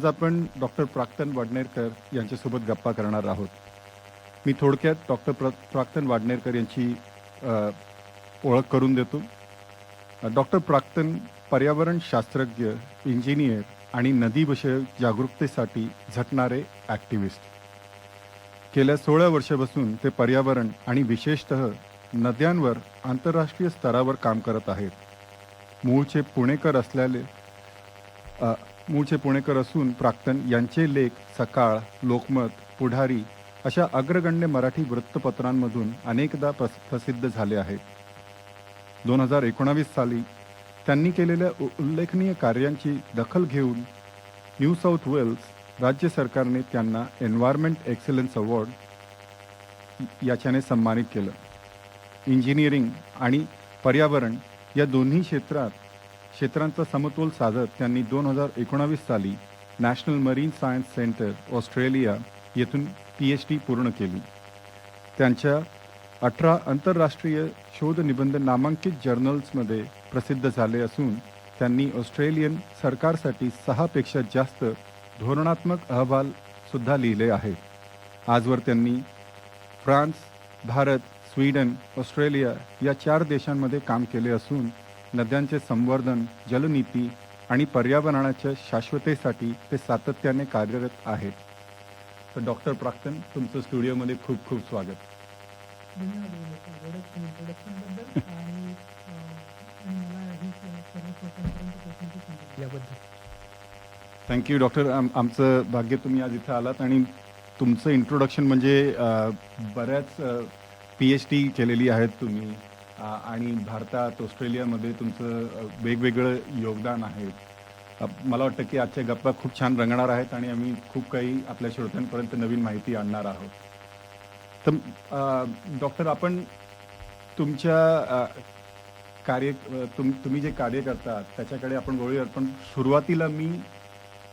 आज आपण डॉक्टर प्राक्तन वाडनेरकर यांच्यासोबत गप्पा करणार आहोत. मी थोडक्यात डॉक्टर प्राक्तन वाडनेरकर यांची अ, ओळख करून देतो. डॉक्टर प्राक्तन पर्यावरण शास्त्रज्ञ, इंजिनियर आणि नदीविषयक जागरूकतेसाठी झटणारे ॲक्टिव्हिस्ट. गेल्या 16 वर्षापासून ते पर्यावरण आणि विशेषतः नद्यांवर आंतरराष्ट्रीय स्तरावर काम करत आहेत. मूळचे पुणेकर असून प्राक्तन यांचे लेख सकाळ, लोकमत, पुढारी अशा अग्रगण्य मराठी वृत्तपत्रांमधून अनेकदा प्रसिद्ध झाले आहेत. 2019 साली त्यांनी केलेल्या उल्लेखनीय कार्यांची दखल घेऊन न्यू साऊथ वेल्स राज्य सरकारने त्यांना एन्व्हायरमेंट एक्सलन्स अवॉर्ड याच्याने सन्मानित केलं. इंजिनिअरिंग आणि पर्यावरण या दोन्ही क्षेत्रांचा समतोल साधत त्यांनी 2019 साली national marine science centre Australia येथून PhD पूर्ण केली. त्यांच्या 18 आंतरराष्ट्रीय शोध निबंध नामांकित जर्नल्समध्ये प्रसिद्ध झाले असून त्यांनी ऑस्ट्रेलियन सरकारसाठी 6 पेक्षा जास्त धोरणात्मक अहवाल सुद्धा लिहिले आहेत. आजवर त्यांनी फ्रान्स, भारत, स्वीडन, ऑस्ट्रेलिया या 4 देशांमध्ये काम केले असून नद्यांचे संवर्धन, जलनीती आणि पर्यावरणाच्या शाश्वतेसाठी ते सातत्याने कार्यरत आहेत. तर डॉक्टर प्राक्तन, तुमचं स्टुडिओमध्ये खूप खूप स्वागत. Thank you doctor. आमचं भाग्य तुम्ही आज इथं आलात आणि तुमचं इंट्रोडक्शन म्हणजे बऱ्याच PhD केलेली आहेत तुम्ही आणि भारतात, ऑस्ट्रेलियामध्ये तुमचं वेगवेगळं योगदान आहे. मला वाटतं की आजच्या गप्पा खूप छान रंगणार आहेत आणि आम्ही खूप काही आपल्या श्रोत्यांपर्यंत नवीन माहिती आणणार आहोत. तर डॉक्टर, आपण तुमच्या तुम्ही जे कार्य करता त्याच्याकडे आपण वळूयात. पण सुरुवातीला मी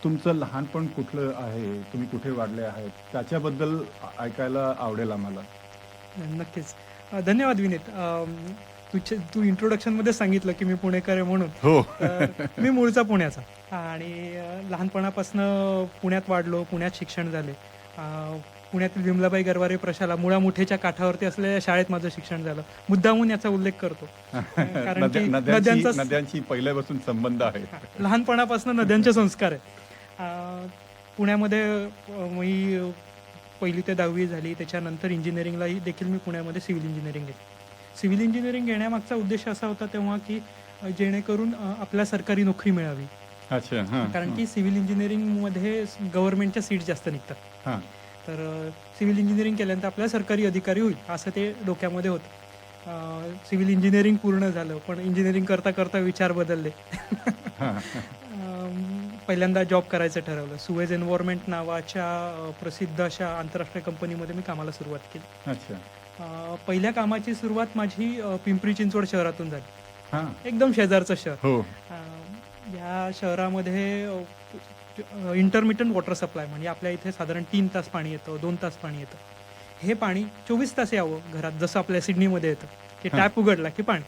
तुमचं लहानपण कुठलं आहे, तुम्ही कुठे वाढले आहेत, त्याच्याबद्दल ऐकायला आवडेल आम्हाला. नक्कीच. धन्यवाद विनीत. तू इंट्रोडक्शनमध्ये सांगितलं की मी पुणेकर आहे म्हणून. हो. मी मूळचा पुण्याचा आणि लहानपणापासून पुण्यात वाढलो, पुण्यात शिक्षण झाले. पुण्यातील विमलाबाई गरवारे प्रशाला मुळामुठेच्या काठावरती असलेल्या शाळेत माझं शिक्षण झालं. मुद्दामून याचा उल्लेख करतो कारण की नद्यांची पहिल्यापासून संबंध आहे. लहानपणापासून नद्यांचे संस्कार आहे. पुण्यामध्ये मी 1ली ते 10वी झाली. त्याच्यानंतर इंजिनिअरिंगलाही देखील मी पुण्यामध्ये सिव्हिल इंजिनिअरिंग घेतली. सिव्हिल इंजिनिअरिंग घेण्यामागचा उद्देश असा होता तेव्हा की जेणेकरून आपल्या सरकारी नोकरी मिळावी. अच्छा. कारण की सिव्हिल इंजिनिअरिंगमध्ये गव्हर्नमेंटच्या सीट जास्त निघतात. तर सिव्हिल इंजिनिअरिंग केल्यानंतर आपल्याला सरकारी अधिकारी होईल असं ते डोक्यामध्ये होतं. सिव्हिल इंजिनिअरिंग पूर्ण झालं, पण इंजिनिअरिंग करता करता विचार बदलले. पहिल्यांदा जॉब करायचं ठरवलं. सुएज एन्व्हायरमेंट नावाच्या प्रसिद्ध अशा आंतरराष्ट्रीय कंपनीमध्ये मी कामाला सुरुवात केली. अच्छा. पहिल्या कामाची सुरुवात माझी पिंपरी चिंचवड शहरातून झाली. एकदम शेजारचं शहर. हो. या शहरामध्ये इंटरमिटंट वॉटर सप्लाय, म्हणजे आपल्या इथे साधारण 3 तास पाणी येतं, 2 तास पाणी येतं. हे पाणी 24 तास यावं घरात, जसं आपल्या सिडनीमध्ये येतं की टॅप उघडला की पाणी,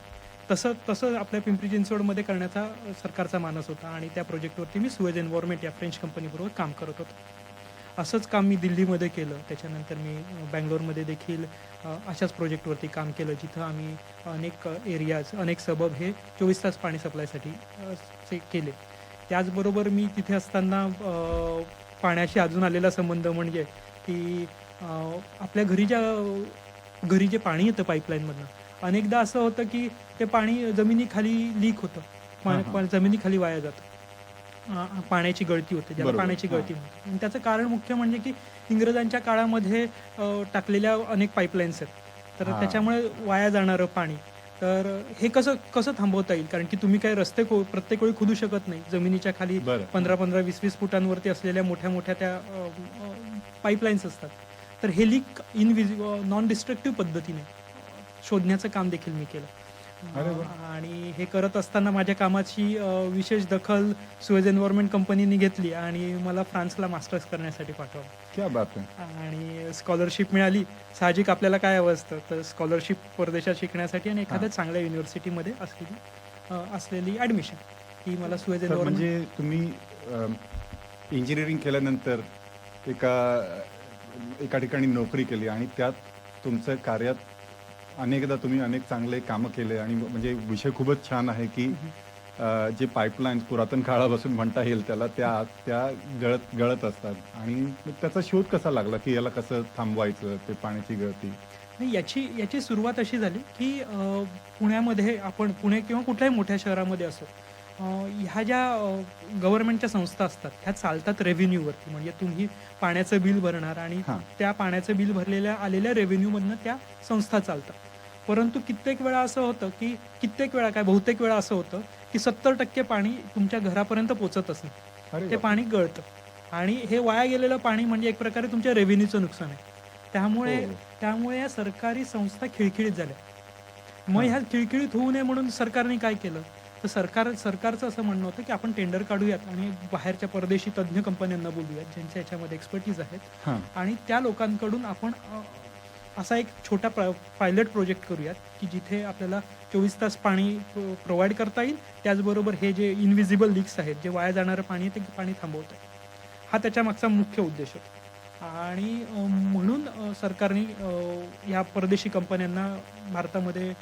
तसं आपल्या पिंपरी चिंचवडमध्ये करण्याचा सरकारचा मानस होता. आणि त्या प्रोजेक्टवरती मी सुएज एन्व्हायरमेंट या फ्रेंच कंपनीबरोबर काम करत होतो. असंच काम मी दिल्लीमध्ये केलं. त्याच्यानंतर मी बँगलोरमध्ये देखील अशाच प्रोजेक्टवरती काम केलं, जिथं आम्ही अनेक एरियाज, अनेक सबब हे 24 तास पाणी सप्लायसाठी केले. त्याचबरोबर मी तिथे असताना पाण्याशी अजून आलेला संबंध म्हणजे की आपल्या घरी जे पाणी येतं पाईपलाईनमधनं, अनेकदा असं होतं की ते पाणी जमिनीखाली लीक होतं, जमिनीखाली वाया जातं, पाण्याची गळती होते, ज्याला पाण्याची गळती म्हणतात. आणि त्याचं कारण मुख्य म्हणजे की इंग्रजांच्या काळामध्ये टाकलेल्या अनेक पाईपलाईन्स आहेत, तर त्याच्यामुळे वाया जाणारं पाणी. तर हे कसं थांबवता येईल, कारण की तुम्ही काही रस्ते प्रत्येक वेळी खोदू शकत नाही. जमिनीच्या खाली 15-15, 20-20 फुटांवरती असलेल्या मोठ्या त्या पाईपलाईन्स असतात. तर हे लीक नॉन डिस्ट्रक्टिव्ह पद्धतीने शोधण्याचं काम देखील मी केलं. आणि हे करत असताना माझ्या कामाची विशेष दखल सुएज एन्व्हायरमेंट कंपनीने घेतली आणि मला फ्रान्सला मास्टर्स करण्यासाठी पाठवलं. क्या बात आहे. आणि स्कॉलरशिप मिळाली. साहजिक आपल्याला काय हवं असतं, तर स्कॉलरशिप परदेशात शिकण्यासाठी आणि एखाद्या चांगल्या युनिव्हर्सिटीमध्ये असलेली ॲडमिशन, ही मला सुएज एन्व्हायरमेंट. म्हणजे तुम्ही इंजिनिअरिंग केल्यानंतर एका एका ठिकाणी नोकरी केली आणि त्यात तुमचं कार्यात अनेकदा तुम्ही अनेक चांगले कामं केले आणि म्हणजे विषय खूपच छान आहे की जे पाईपलाईन्स पुरातन काळापासून म्हणता येईल त्याला त्या त्या गळत गळत असतात आणि मग त्याचा शोध कसा लागला की याला कसं थांबवायचं ते पाण्याची गळती. नाही, याची सुरुवात अशी झाली की पुण्यामध्ये आपण पुणे किंवा कुठल्याही मोठ्या शहरामध्ये असो, अ, ह्या ज्या गव्हर्नमेंटच्या संस्था असतात ह्या चालतात रेव्हेन्यूवरती. म्हणजे तुम्ही पाण्याचं बिल भरणार आणि हां. त्या पाण्याचं बिल भरलेल्या आलेल्या रेव्हेन्यूमधनं त्या संस्था चालतात. परंतु कित्येक वेळा असं होतं की कित्येक वेळा काय बहुतेक वेळा असं होतं की 70% पाणी तुमच्या घरापर्यंत पोचतच नाही. अरे ते बापरे. पाणी गळतं आणि हे वाया गेलेलं पाणी म्हणजे एक प्रकारे तुमच्या रेव्हेन्यूचं नुकसान आहे. त्यामुळे हो. त्यामुळे या सरकारी संस्था खिळखिळीत झाल्या. मग हां. ह्या खिळखिळीत होऊ नये म्हणून सरकारने काय केलं, तर सरकारचं असं म्हणणं होतं की आपण टेंडर काढूयात आणि बाहेरच्या परदेशी तज्ज्ञ कंपन्यांना बोलूयात ज्यांच्या याच्यामध्ये एक्सपर्टीज आहेत हां. आणि त्या लोकांकडून आपण असा एक छोटा पायलट प्रोजेक्ट करूयात की जिथे आपल्याला 24 तास पाणी प्रोव्हाइड करता येईल. त्याचबरोबर हे जे इनव्हिजिबल लीक्स आहेत, जे वाया जाणारं पाणी आहे, ते पाणी थांबवता येईल. हा त्याच्यामागचा मुख्य उद्देश होता. आणि म्हणून सरकारने ह्या परदेशी कंपन्यांना भारतामध्ये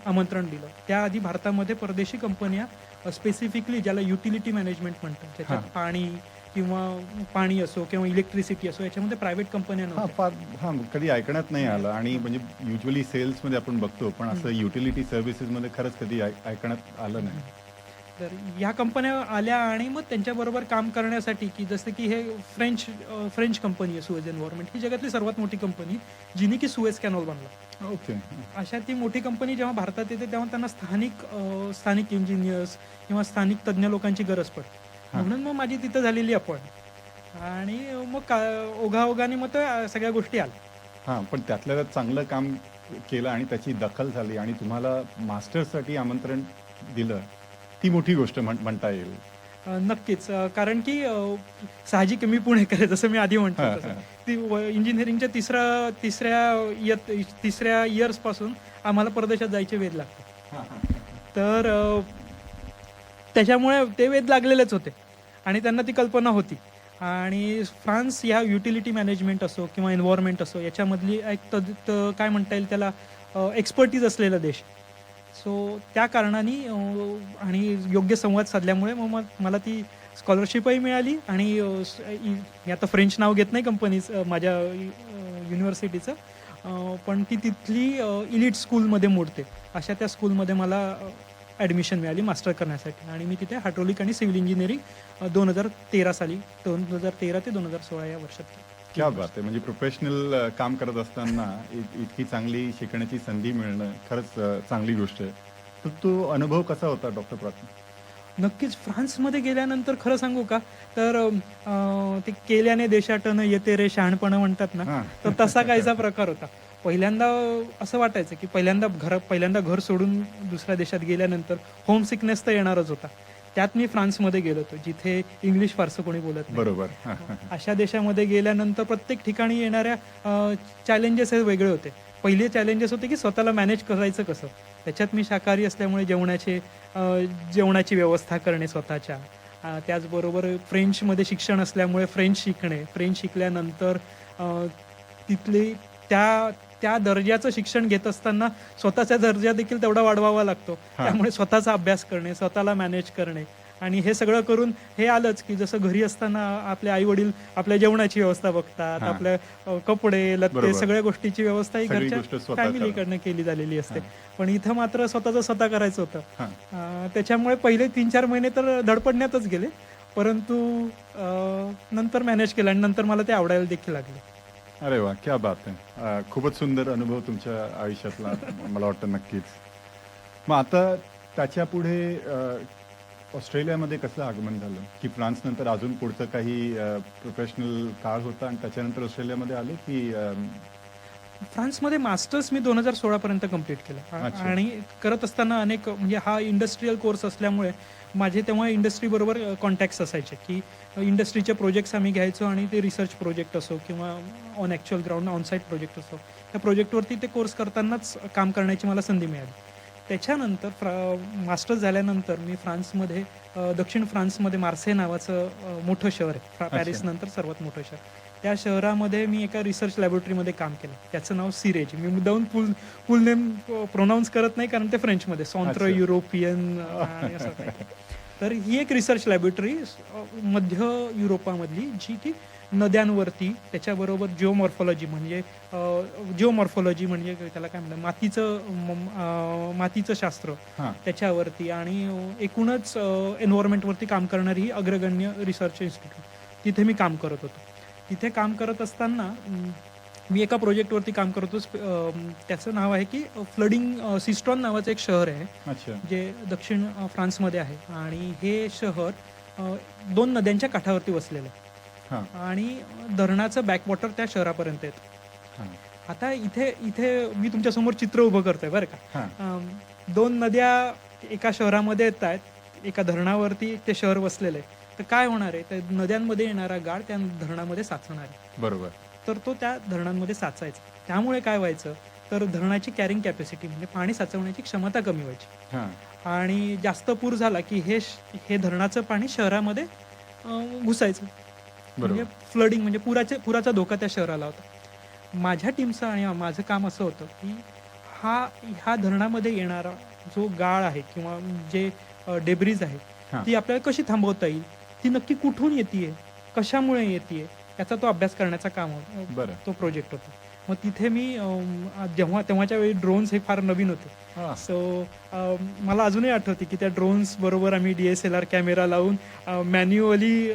आमंत्रण दिलं. त्याआधी भारतामध्ये परदेशी कंपन्या स्पेसिफिकली ज्याला युटिलिटी मॅनेजमेंट म्हणतात, ज्याच्यात हां. पाणी किंवा पाणी असो किंवा इलेक्ट्रिसिटी असो याच्यामध्ये प्रायव्हेट कंपन्या हां, नव्हत्या. फार हां, कधी ऐकण्यात नाही आलं आणि म्हणजे युजुअली सेल्समध्ये आपण बघतो, पण असं युटिलिटी सर्व्हिसेसमध्ये खरंच कधी ऐकण्यात आलं नाही. तर ह्या कंपन्या आल्या आणि मग त्यांच्याबरोबर काम करण्यासाठी की जसं की हे फ्रेंच कंपनी आहे सुएज एन्व्हायर्नमेंट, ही जगातली सर्वात मोठी कंपनी जिने की सुएज कॅनॉल बांधला. ओके. अशा ती मोठी कंपनी जेव्हा भारतात येते तेव्हा त्यांना स्थानिक इंजिनियर्स किंवा स्थानिक तज्ज्ञ लोकांची गरज पडते. हां. म्हणून मग माझी तिथं झालेली अपॉइंटमेंट आणि मग ओघाओघाने मग त्या सगळ्या गोष्टी आल्या. हां, पण त्यातल्या त्यात चांगलं काम केलं आणि त्याची दखल झाली आणि तुम्हाला मास्टर्ससाठी आमंत्रण दिलं. ती मोठी गोष्ट म्हणता येईल. नक्कीच. कारण की साहजिक आहे, मी पुणेकर आहे जसं मी आधी म्हटलं हां, तसं. हां. ती इंजिनिअरिंगच्या तिसऱ्या इयर्सपासून आम्हाला परदेशात जायचे वेध लागतात. हां, हां. तर त्याच्यामुळे ते वेध लागलेलेच होते आणि त्यांना ती कल्पना होती. आणि फ्रान्स ह्या युटिलिटी मॅनेजमेंट असो किंवा एन्व्हायर्नमेंट असो याच्यामधली एक काय म्हणता येईल त्याला एक्सपर्टीज असलेला देश. सो त्या कारणाने आणि योग्य संवाद साधल्यामुळे मग मला ती स्कॉलरशिपही मिळाली आणि मी आता फ्रेंच नाव घेत नाही माझ्या युनिव्हर्सिटीचं, पण ती तिथली इलिट स्कूलमध्ये मोडते अशा त्या स्कूलमध्ये मला ॲडमिशन मिळाली मास्टर करण्यासाठी आणि मी तिथे हायड्रॉलिक आणि सिव्हिल इंजिनिअरिंग 2013 ते 2016 या वर्षात केली. क्या बात आहे! म्हणजे प्रोफेशनल काम करत असताना इतकी चांगली शिकण्याची संधी मिळणं खरंच चांगली गोष्ट आहे. तर तो अनुभव कसा होता डॉक्टर प्राथमिक? नक्कीच. फ्रान्समध्ये गेल्यानंतर खरं सांगू का, तर ते केल्याने देशाटन येते रे शहाणपणं म्हणतात ना, हां. तर तसा काहीसा प्रकार होता. पहिल्यांदा असं वाटायचं की पहिल्यांदा घर सोडून दुसऱ्या देशात गेल्यानंतर होम सिकनेस तर येणारच होता. त्यात मी फ्रान्समध्ये गेलो होतो, जिथे इंग्लिश फारसं कोणी बोलत नाही. बरोबर. हां, हां. अशा देशामध्ये गेल्यानंतर प्रत्येक ठिकाणी येणाऱ्या चॅलेंजेस हे वेगळे होते. पहिले चॅलेंजेस होते की स्वतःला मॅनेज करायचं कसं. त्याच्यात मी शाकाहारी असल्यामुळे जेवणाची व्यवस्था करणे स्वतःच्या. त्याचबरोबर फ्रेंचमध्ये शिक्षण असल्यामुळे फ्रेंच शिकणे. फ्रेंच शिकल्यानंतर तिथली त्या दर्जाचं शिक्षण घेत असताना स्वतःचा दर्जा देखील तेवढा वाढवावा लागतो. हां. त्यामुळे स्वतःचा अभ्यास करणे, स्वतःला मॅनेज करणे आणि हे सगळं करून हे आलंच की जसं घरी असताना आपले आई-वडील आपल्या जेवणाची व्यवस्था बघतात, हां. आपल्या कपडे, लत्ते बरोबर. सगळ्या गोष्टीची व्यवस्था ही सगळी घरच्या गोष्ट स्वतः फॅमिलीकडनं केली झालेली असते. हां. पण इथं मात्र स्वतःचं स्वतः करायचं होतं. हां. त्याच्यामुळे पहिले 3-4 महिने तर धडपडण्यातच गेले. परंतु नंतर मॅनेज केलं आणि नंतर मला ते आवडायला देखील लागले. अरे वाह! क्या बात है! खूपच सुंदर अनुभव तुमच्या आयुष्यातला मला वाटतं नक्कीच. मग आता त्याच्यापुढे ऑस्ट्रेलियामध्ये कसं आगमन झालं? की फ्रान्सनंतर अजून पुढचं काही प्रोफेशनल काळ होता आणि त्याच्यानंतर ऑस्ट्रेलियामध्ये आले की फ्रान्समध्ये मास्टर्स मी 2016 पर्यंत कंप्लीट केलं अच्छा. आणि करत असताना अनेक म्हणजे हा इंडस्ट्रियल कोर्स असल्यामुळे माझे तेव्हा इंडस्ट्रीबरोबर कॉन्टॅक्ट्स असायचे की इंडस्ट्रीचे प्रोजेक्ट्स आम्ही घ्यायचो आणि ते रिसर्च प्रोजेक्ट असो किंवा on actual ground on site project असो, त्या प्रोजेक्टवरती ते कोर्स करतानाच काम करण्याची मला संधी मिळाली. त्याच्यानंतर मास्टर्स झाल्यानंतर मी फ्रान्समध्ये दक्षिण फ्रान्समध्ये मार्से नावाचं मोठं शहर आहे. पॅरिस नंतर सर्वात मोठं शहर. त्या शहरामध्ये मी एका रिसर्च लॅबोरेटरीमध्ये काम केलं. त्याचं नाव सिरेज. मी मुद्दाहून फुल नेम प्रोनाऊन्स करत नाही, कारण ते फ्रेंचमध्ये सॉन्त्र युरोपियन आणि असं काही. तर ही एक रिसर्च लॅबोरेटरी मध्य युरोपामधली, जी की नद्यांवरती, त्याच्याबरोबर जिओमॉर्फॉलॉजी म्हणजे त्याला काय म्हणतात, मातीचं शास्त्र, हां. त्याच्यावरती आणि एकूणच एन्व्हायरमेंटवरती काम करणारी ही अग्रगण्य रिसर्च इन्स्टिट्यूट, तिथे मी काम करत होतो. तिथे काम करत असताना मी एका प्रोजेक्टवरती काम करतो. त्याचं नाव आहे की फ्लडिंग सिस्टॉन नावाचं एक शहर आहे, अच्छा. जे दक्षिण फ्रान्समध्ये आहे. आणि हे शहर 2 नद्यांच्या काठावरती वसलेलं आहे हां. आणि धरणाचं बॅकवॉटर त्या शहरापर्यंत येतं. हां. आता इथे मी तुमच्यासमोर चित्र उभं करतोय बरं का. हां. 2 नद्या एका शहरामध्ये येत आहेत, एका धरणावरती ते शहर वसलेलं आहे. तर काय होणार आहे, त्या नद्यांमध्ये येणारा गाळ त्या धरणामध्ये साचणार आहे. बरोबर. तर तो त्या धरणांमध्ये साचायचा. त्यामुळे काय व्हायचं, तर धरणाची कॅरिंग कॅपॅसिटी म्हणजे पाणी साचवण्याची क्षमता कमी व्हायची. हां. आणि जास्त पूर झाला की हे धरणाचं पाणी शहरामध्ये घुसायचं. म्हणजे बरोबर. फ्लडिंग म्हणजे पुराचा धोका त्या शहराला होता. माझ्या टीमचं आणि माझं काम असं होतं की ह्या धरणामध्ये येणारा जो गाळ आहे किंवा जे डेब्रीज आहे, हां. ती आपल्याला कशी थांबवता येईल, ती नक्की कुठून येते, कशामुळे येते, याचा तो अभ्यास करण्याचा काम बरं. तो प्रोजेक्ट होता. मग तिथे मी तेव्हाच्या वेळी ड्रोन्स हे फार नवीन होते. हां. सो मला अजूनही आठवते की त्या ड्रोन्स बरोबर आम्ही DSLR कॅमेरा लावून मॅन्युअली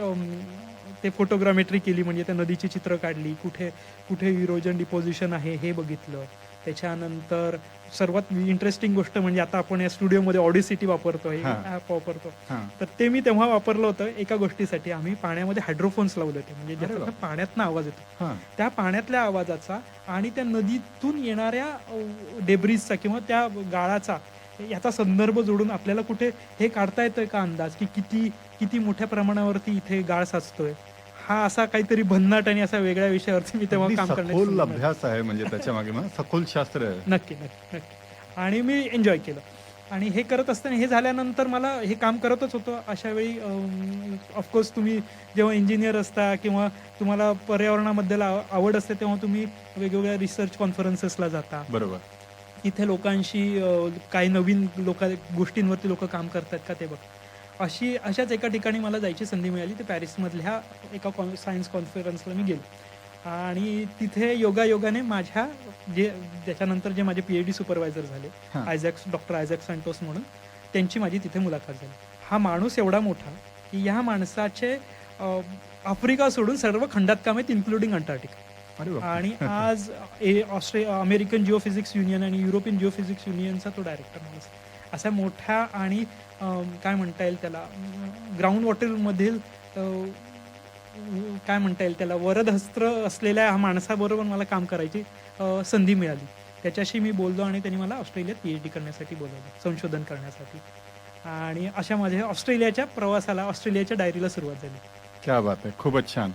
ते फोटोग्रामेट्री केली. म्हणजे त्या नदीची चित्र काढली, कुठे इरोजन डिपॉझिशन आहे हे बघितलं. त्याच्यानंतर सर्वात इंटरेस्टिंग गोष्ट म्हणजे आता आपण या स्टुडिओमध्ये ऑडिसिटी वापरतो, हां. ॲप वापरतो. हां. तर ते मी तेव्हा वापरलं होतं एका गोष्टीसाठी. आम्ही पाण्यामध्ये हायड्रोफोन्स लावले होते, म्हणजे अरे ज्याचा वा. पाण्यातनं आवाज येतो. हां. त्या पाण्यातल्या आवाजाचा आणि त्या नदीतून येणाऱ्या डेब्रीजचा किंवा त्या गाळाचा याचा संदर्भ जोडून आपल्याला कुठे हे काढता येतोय का अंदाज, की किती मोठ्या प्रमाणावरती इथे गाळ साचतोय. हा असा काहीतरी भन्नाट आणि असा वेगळ्या विषयावरती मी तेव्हा अगदी काम सखोल करण्याची अभ्यास आहे म्हणजे त्याच्या मागे ना सखोल शास्त्र आहे. नक्की. आणि मी एन्जॉय केलं. आणि हे करत असताना, हे झाल्यानंतर मला हे काम करतच होतो. अशा वेळी ऑफकोर्स तुम्ही जेव्हा इंजिनियर असता किंवा तुम्हाला पर्यावरणाबद्दल आवड असते, तेव्हा तुम्ही वेगवेगळ्या रिसर्च कॉन्फरन्सेसला जाता. बरोबर. इथे लोकांशी काही नवीन गोष्टींवरती लोक काम करतात का ते बघ. अशाच एका ठिकाणी मला जायची संधी मिळाली. ते पॅरिसमधल्या एका सायन्स कॉन्फरन्सला मी गेलो. आणि तिथे योगायोगाने त्याच्यानंतर जे माझे PhD सुपरवायझर झाले, हां. डॉक्टर आयझॅक सँटोस म्हणून, त्यांची माझी तिथे मुलाखत झाली. हा माणूस एवढा मोठा की ह्या माणसाचे आफ्रिका सोडून सर्व खंडात काम आहेत, इन्क्लुडिंग अंटार्क्टिका. अरे वा. आणि आज अमेरिकन जिओफिजिक्स युनियन आणि युरोपियन जिओफिजिक्स युनियनचा तो डायरेक्टर माणूस. अशा मोठ्या आणि काय म्हणता येईल त्याला, ग्राउंड वॉटरमधील काय म्हणता येईल त्याला, वरदहस्त्र असलेल्या ह्या माणसाबरोबर मला काम करायची संधी मिळाली. त्याच्याशी मी बोललो आणि त्यांनी मला ऑस्ट्रेलियात PhD करण्यासाठी बोलवलं, संशोधन करण्यासाठी. आणि अशा माझ्या ऑस्ट्रेलियाच्या प्रवासाला, ऑस्ट्रेलियाच्या डायरीला सुरुवात झाली. क्या बात आहे, खूपच छान.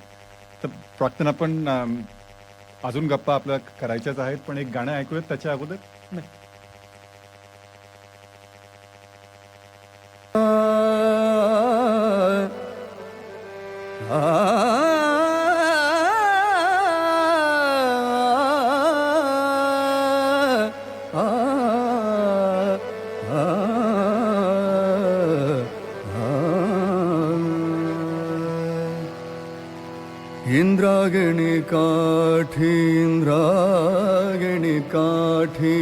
तर प्राक्तन आपण अजून गप्पा आपल्याला करायच्याच आहेत, पण एक गाणं ऐकूयात त्याच्या अगोदर. नक्की. इंद्रायणी काठी, इंद्रायणी काठी,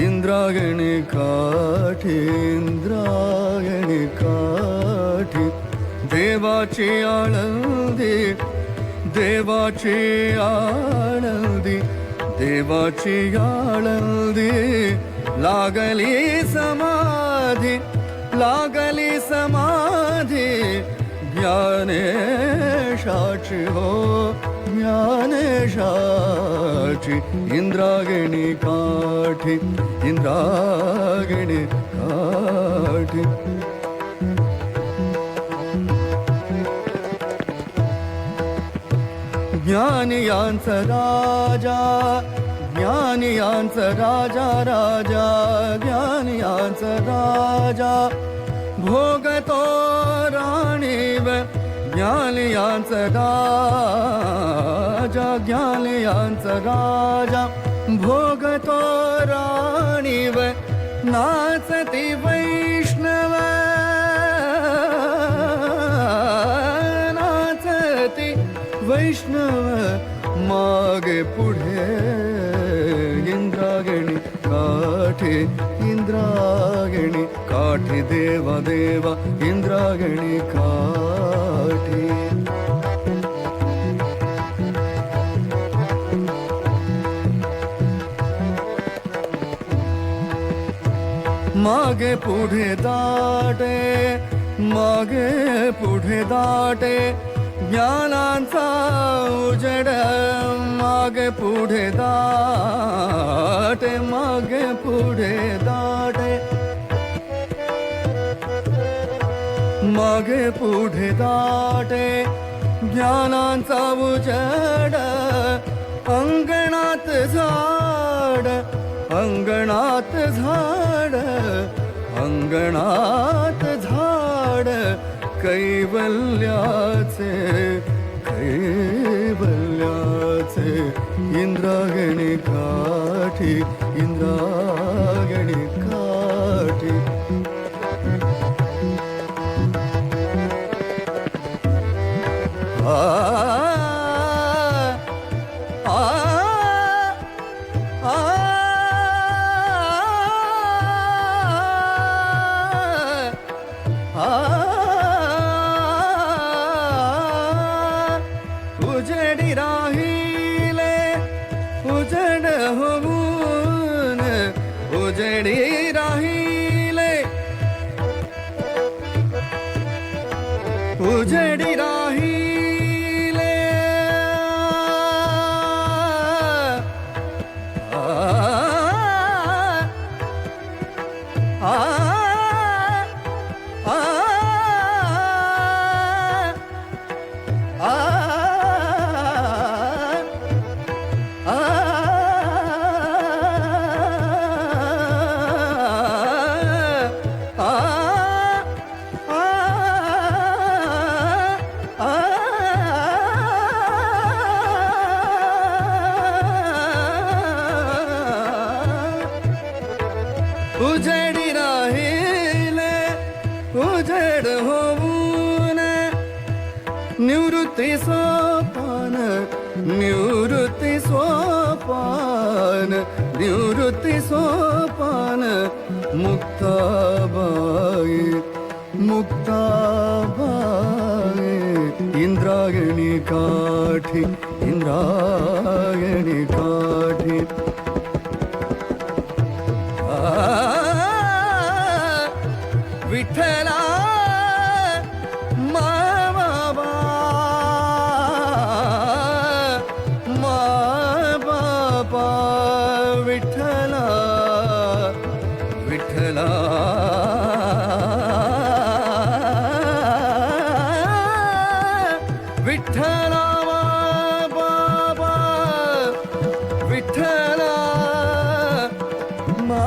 इंद्रायणी काठी, इंद्रायणी काठी. देवाची आळंदी, देवाची आळंदी, देवाची आळंदी. लागली समाधी, लागली समाधी. ज्ञानेशाची हो, ज्ञानेशाची. इंद्रायणी काठी, इंद्रायणी काठी. ज्ञानियांचा राजा, ज्ञानियांचा राजा, राजा ज्ञानियांचा राजा. भोगतो राणीव ज्ञान यांचा राजा ज्ञान यांचा राजा भोगतो राणीव नाचती वैष्णव नाचती वैष्णव मागे पुढे इंद्रायणी काठी इंद्रायणी काठी देवा देवा इंद्रायणी काठी मागे पुढे दाटे मागे पुढे दाटे ज्ञानांचा उजड मागे पुढे दाटे मागे पुढे दाटे मागे पुढे दाटे ज्ञानांचा उजड अंगणात झाड अंगणात झाड अंगणात झाड कैवल्याचे कैवल्याचे इंद्रायणी काठी इंद्रायणी काठी उजडी राहिले उजड होऊन उजडी राहिले उजडी राहिले उजडी राहिले उजड होऊन निवृत्ती सोपान निवृत्ती सोपान निवृत्ती सोपान मुक्ताबाई मुक्ताबाई इंद्रायणी काठी इंद्रायणी काठी विठ्ठला मा बाबा मा बाबा विठ्ठला विठ्ठला विठ्ठला मा बाबा विठ्ठला मा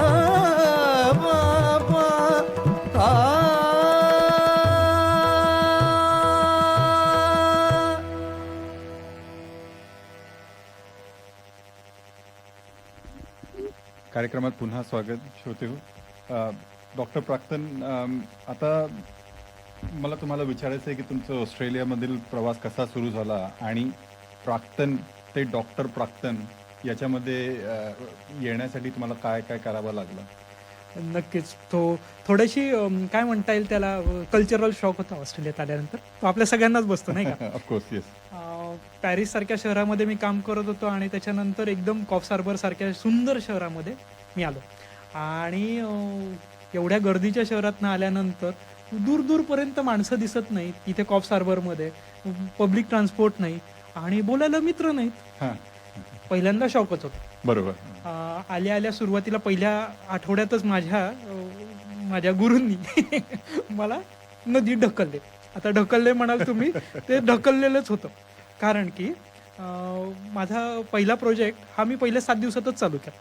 कार्यक्रमात पुन्हा स्वागत श्रोते हो. डॉक्टर प्राक्तन, आता मला तुम्हाला विचारायचं आहे की तुमचं ऑस्ट्रेलियामधील प्रवास कसा सुरू झाला आणि प्राक्तन ते डॉक्टर प्राक्तन याच्यामध्ये येण्यासाठी तुम्हाला काय काय करावं लागलं? नक्कीच थोडीशी काय म्हणता येईल त्याला कल्चरल शॉक होता ऑस्ट्रेलियात आल्यानंतर. तो आपल्या सगळ्यांनाच बसतो नाही का? Of course yes. पॅरिस सारख्या शहरामध्ये मी काम करत होतो आणि त्याच्यानंतर एकदम कॉफ्स हार्बर सारख्या सुंदर शहरामध्ये मी आलो आणि एवढ्या गर्दीच्या शहरात आल्यानंतर दूर दूरपर्यंत माणसं दिसत नाहीत. इथे कॉफ्स हार्बरमध्ये पब्लिक ट्रान्सपोर्ट नाही आणि बोलायला मित्र नाहीत. पहिल्यांदा शॉकच होतो. बरोबर. आल्या आल्या सुरुवातीला पहिल्या आठवड्यातच माझ्या गुरूंनी मला नदीत ढकलले. आता ढकलले म्हणाल तुम्ही, ते ढकललेलंच होतं. कारण की माझा पहिला प्रोजेक्ट हा मी पहिल्या 7 दिवसातच चालू केला.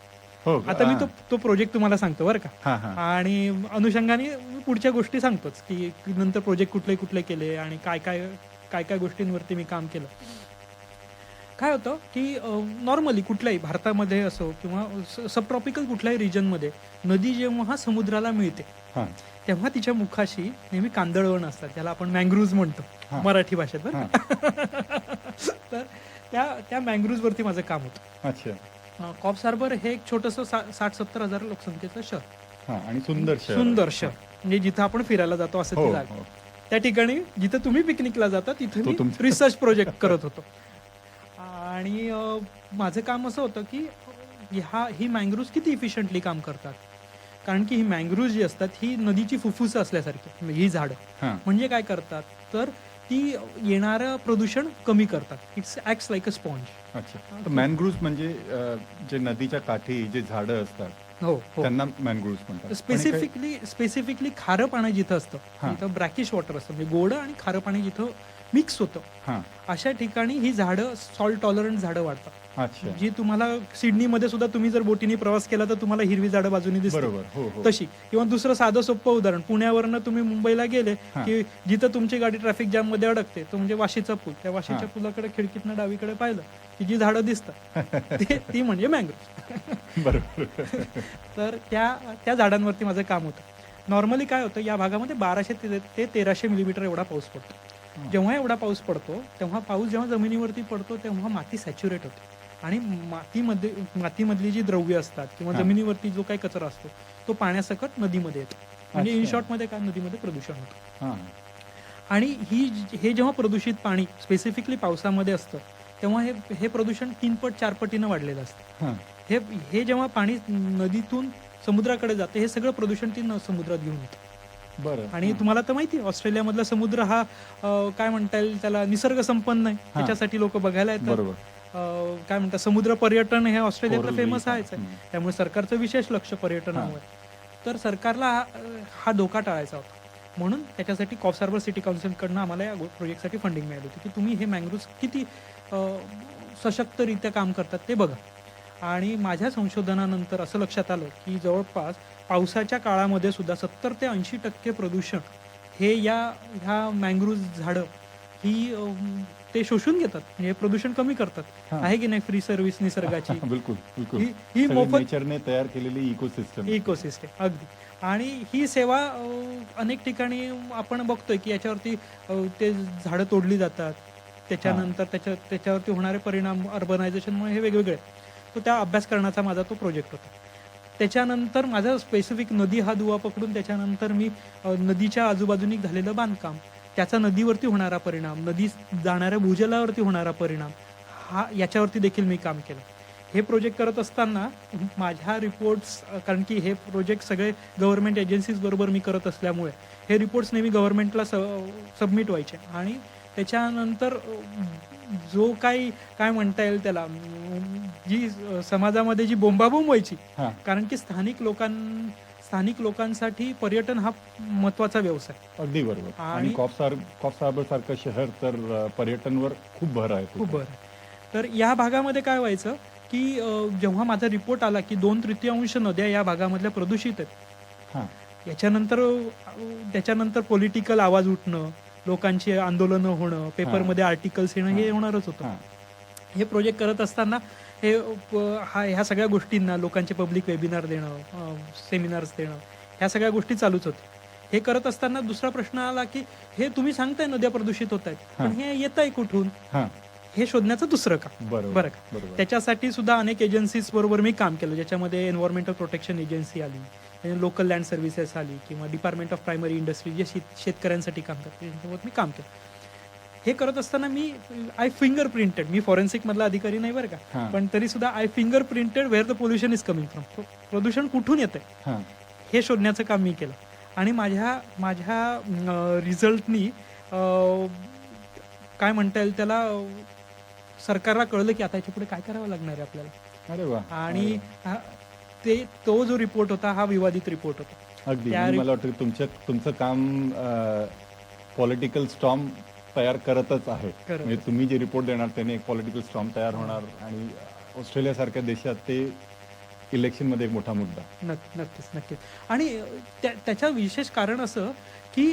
हो आता मी तो प्रोजेक्ट तुम्हाला सांगतो बरं का. हा हा आणि अनुषंगाने मी पुढच्या गोष्टी सांगतोच की नंतर प्रोजेक्ट कुठले कुठले केले आणि काय काय काय काय गोष्टींवरती मी काम केलं. काय होतं की नॉर्मली कुठल्याही भारतामध्ये असो किंवा सब ट्रॉपिकल कुठल्याही रिजनमध्ये नदी जेव्हा समुद्राला मिळते हा तेव्हा तिच्या मुखाशी नेहमी कांदळवन असतात, ज्याला आपण मँग्रुव्ज म्हणतो हा. मराठी भाषेत बरं हा. का. तर त्या मँग्रुव्जवरती माझं काम होतं. अच्छा कॉप्स हार्बर हे एक छोटंसं 60-70 हजार लोकसंख्येचं शहर, हा आणि सुंदर शहर. सुंदर शहर, म्हणजे जिथं आपण फिरायला जातो असं हो, ती जागा. हो. त्या ठिकाणी जिथं तुम्ही पिकनिकला जाता तिथे तो मी तुमचा- रिसर्च प्रोजेक्ट करत होतो. आणि माझं काम असं होतं की ही मँग्रुव्ज किती इफिशियंटली काम करतात, कारण की ही मँग्रुव्ज जी असतात ही नदीची फुफ्फुसं असल्यासारखी, म्हणजे ही झाडं हा म्हणजे काय करतात तर ती येणारं प्रदूषण कमी करतात. It's acts like a sponge. अच्छा तर मॅनग्रुव्ज म्हणजे जे नदीच्या काठी जे झाडं असतात हो हो. त्यांना मॅनग्रुव्ज म्हणतात. आणि स्पेसिफिकली खारं पाणी जिथं असतं, हा. जिथं ब्रॅकिश वॉटर असतं, म्हणजे गोडं आणि खारं पाणी जिथं मिक्स होतं, हा अशा ठिकाणी ही झाडं सॉल्ट टॉलरंट झाडं वाढतात. अच्छा जी तुम्हाला सिडनीमध्ये सुद्धा तुम्ही जर बोटीने प्रवास केला तर तुम्हाला हिरवी झाडं बाजूने दिसतात बरोबर हो हो तशी. किंवा दुसरं साधं सोपं उदाहरण, पुण्यावरनं तुम्ही मुंबईला गेले हा. की जिथं तुमची गाडी ट्रॅफिक जाम मध्ये अडकते तो म्हणजे वाशीचा पूल. त्या वाशीच्या हा. पुलाकडे खिडकीतनं डावीकडे पाहिलं की जी झाडं दिसतात ती म्हणजे मँग्रोव्ह. बरोबर तर त्या झाडांवरती माझं काम होतं. नॉर्मली काय होतं, या भागामध्ये 1200 ते 1300 मिलीमीटर एवढा पाऊस पडतो. जेव्हा एवढा पाऊस पडतो तेव्हा पाऊस जेव्हा जमिनीवरती पडतो तेव्हा माती सॅच्युरेट होते आणि मातीमधली जी द्रव्य असतात किंवा हा. जमिनीवरती जो काही कचरा असतो तो पाण्यासकट नदीमध्ये येतो. म्हणजे इन अच्छा. शॉर्टमध्ये काय, नदीमध्ये प्रदूषण होतं. हा आणि हे जेव्हा प्रदूषित पाणी स्पेसिफिकली पावसामध्ये असतं तेव्हा हे प्रदूषण 3 पट 4 पटीनं वाढलेलं असतं. हा हे जेव्हा पाणी नदीतून समुद्राकडे जाते हे सगळं प्रदूषण ती समुद्रात घेऊन येतं. बरं आणि तुम्हाला तर माहिती आहे ऑस्ट्रेलियामधला समुद्र हा काय म्हणता येईल त्याला निसर्ग संपन्न आहे. त्याच्यासाठी लोक बघायला येतात. बरोबर काय म्हणतात, समुद्र पर्यटन हे ऑस्ट्रेलियातलं Coral फेमस reef. आहेच आहे. हम्म. त्यामुळे सरकारचं विशेष लक्ष पर्यटनावर. तर सरकारला हा धोका टाळायचा होता, म्हणून त्याच्यासाठी कॉप्स हार्बर सिटी काउन्सिलकडनं आम्हाला या प्रोजेक्टसाठी फंडिंग मिळाली होती की तुम्ही हे मँग्रोव्ज किती सशक्तरित्या काम करतात ते बघा. आणि माझ्या संशोधनानंतर असं लक्षात आलं की जवळपास पावसाच्या काळामध्ये सुद्धा 70 ते 80% प्रदूषण हे ह्या मँग्रोव्ह झाडं ही ते शोषून घेतात, म्हणजे प्रदूषण कमी करतात. हा. आहे की नाही फ्री सर्व्हिस निसर्गाची. बिलकुल बिलकुल ही मोफत नेचरने तयार केलेली इकोसिस्टम इकोसिस्टम अगदी. आणि ही सेवा अनेक ठिकाणी आपण बघतोय की याच्यावरती ते झाडं तोडली जातात, त्याच्यानंतर त्याच्यावरती होणारे परिणाम अर्बनायझेशनमुळे हे वेगवेगळे. तो त्या अभ्यास करण्याचा माझा तो प्रोजेक्ट होता. त्याच्यानंतर माझा स्पेसिफिक नदी हा दुवा पकडून त्याच्यानंतर मी नदीच्या आजूबाजूनी झालेलं बांधकाम, त्याचा नदीवरती होणारा परिणाम, नदी जाणाऱ्या भूजलावरती होणारा परिणाम, याच्यावरती देखील मी काम केलं. हे प्रोजेक्ट करत असताना माझ्या रिपोर्ट्स, कारण की हे प्रोजेक्ट सगळे गव्हर्नमेंट एजन्सीज बरोबर मी करत असल्यामुळे हे रिपोर्ट्स नेहमी गव्हर्नमेंटला सबमिट व्हायचे. आणि त्याच्यानंतर जो काही काय म्हणता येईल त्याला, जी समाजामध्ये जी बोंबाबोंब व्हायची, हा कारण की स्थानिक लोकांसाठी पर्यटन हा महत्वाचा व्यवसाय. अगदी बरोबर. आणि आणि कॉप्स हार्बर सारखं शहर तर पर्यटनवर खूप भर आहे खूप बरं. तर या भागामध्ये काय व्हायचं की जेव्हा माझा रिपोर्ट आला की 2/3 नद्या या भागामधल्या प्रदूषित आहेत, हा त्याच्यानंतर पॉलिटिकल आवाज उठणं, लोकांची आंदोलनं होणं, पेपरमध्ये आर्टिकल्स येणं, हे होणारच होतं. हा हे प्रोजेक्ट करत असताना ह्या सगळ्या गोष्टींना लोकांचे पब्लिक वेबिनार देणं, सेमिनार्स देणं, ह्या सगळ्या गोष्टी चालूच होत्या. हे करत असताना दुसरा प्रश्न आला की हे तुम्ही सांगताय नद्या प्रदूषित होत आहेत, पण हे येत आहे कुठून, हा हे शोधण्याचं दुसरं का. बरोबर बरं का. बरोबर त्याच्यासाठी सुद्धा अनेक एजन्सीज बरोबर मी काम केलं, ज्याच्यामध्ये एन्व्हायरमेंटल प्रोटेक्शन एजन्सी आली, लोकल लँड सर्व्हिसेस आली, किंवा डिपार्टमेंट ऑफ प्रायमरी इंडस्ट्री जे शेतकऱ्यांसाठी काम करते त्यांच्यासोबत मी काम केलं. हे करत असताना आय फिंगर प्रिंटेड, मी फॉरेन्सिक मधला अधिकारी नाही बरं का, हा. पण तरी सुद्धा I finger printed where the pollution is coming from, प्रदूषण कुठून येतंय हा हे शोधण्याचं काम मी केलं. आणि माझ्या रिझल्टनी काय म्हणता येईल त्याला, सरकारला कळलं की आता याच्या पुढे काय करावं लागणार आहे आपल्याला. अरे वा. आणि तो जो रिपोर्ट होता हा विवादित रिपोर्ट होता. अगदी त्या आणि मला वाटतं की तुमचं काम पॉलिटिकल स्टॉर्म तयार करतच आहे. म्हणजे तुम्ही जे रिपोर्ट देणार त्याने एक पॉलिटिकल स्टॉर्म तयार होणार आणि ऑस्ट्रेलिया सारख्या देशात ते इलेक्शनमध्ये एक मोठा मुद्दा. नक्कीच. आणि त्याच्या विशेष कारण असं की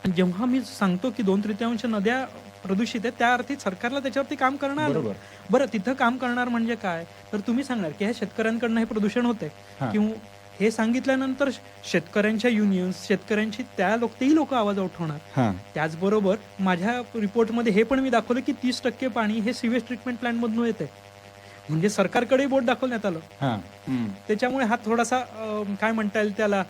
जेव्हा मी सांगतो की 2/3 नद्या प्रदूषित आहेत, त्या अर्थी सरकारला त्याच्यावरती काम करणं आलं. बरोबर. बरं, तिथं काम करणार म्हणजे काय, तर तुम्ही सांगणार की ह्या शेतकऱ्यांकडनं हे प्रदूषण होतंय हां. किंवा हे सांगितल्यानंतर शेतकऱ्यांच्या युनियन्स, शेतकऱ्यांची तेही लोक आवाज उठवणार. हां. त्याचबरोबर माझ्या रिपोर्टमध्ये हे पण मी दाखवलं की 30% पाणी हे सिवेज ट्रीटमेंट प्लांटमधून येते. म्हणजे सरकारकडेही बोट दाखवण्यात आलं. हां. त्याच्यामुळे हा थोडासा काय म्हणता येईल त्याला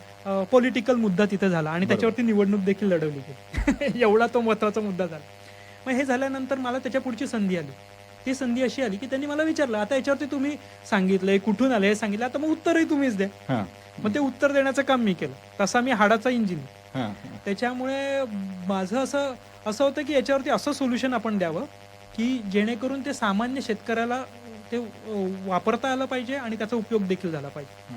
पॉलिटिकल मुद्दा तिथे झाला आणि बरोबर. त्याच्यावरती निवडणूक देखील लढवली गेली. एवढा तो महत्त्वाचा मुद्दा झाला. मग हे झाल्यानंतर मला त्याच्या पुढची संधी आली. ती संधी अशी आली की त्यांनी मला विचारलं, आता याच्यावरती तुम्ही सांगितलंय, कुठून आले हे सांगितलं, आता मग उत्तरही तुम्हीच द्या. हां. मग ते उत्तर देण्याचं काम मी केलं. तसा मी हाडाचा इंजिनियर. हां. त्याच्यामुळे माझं असं होतं की याच्यावरती असं सोल्युशन आपण द्यावं की जेणेकरून ते सामान्य शेतकऱ्याला ते वापरता आलं पाहिजे आणि त्याचा उपयोग देखील झाला पाहिजे.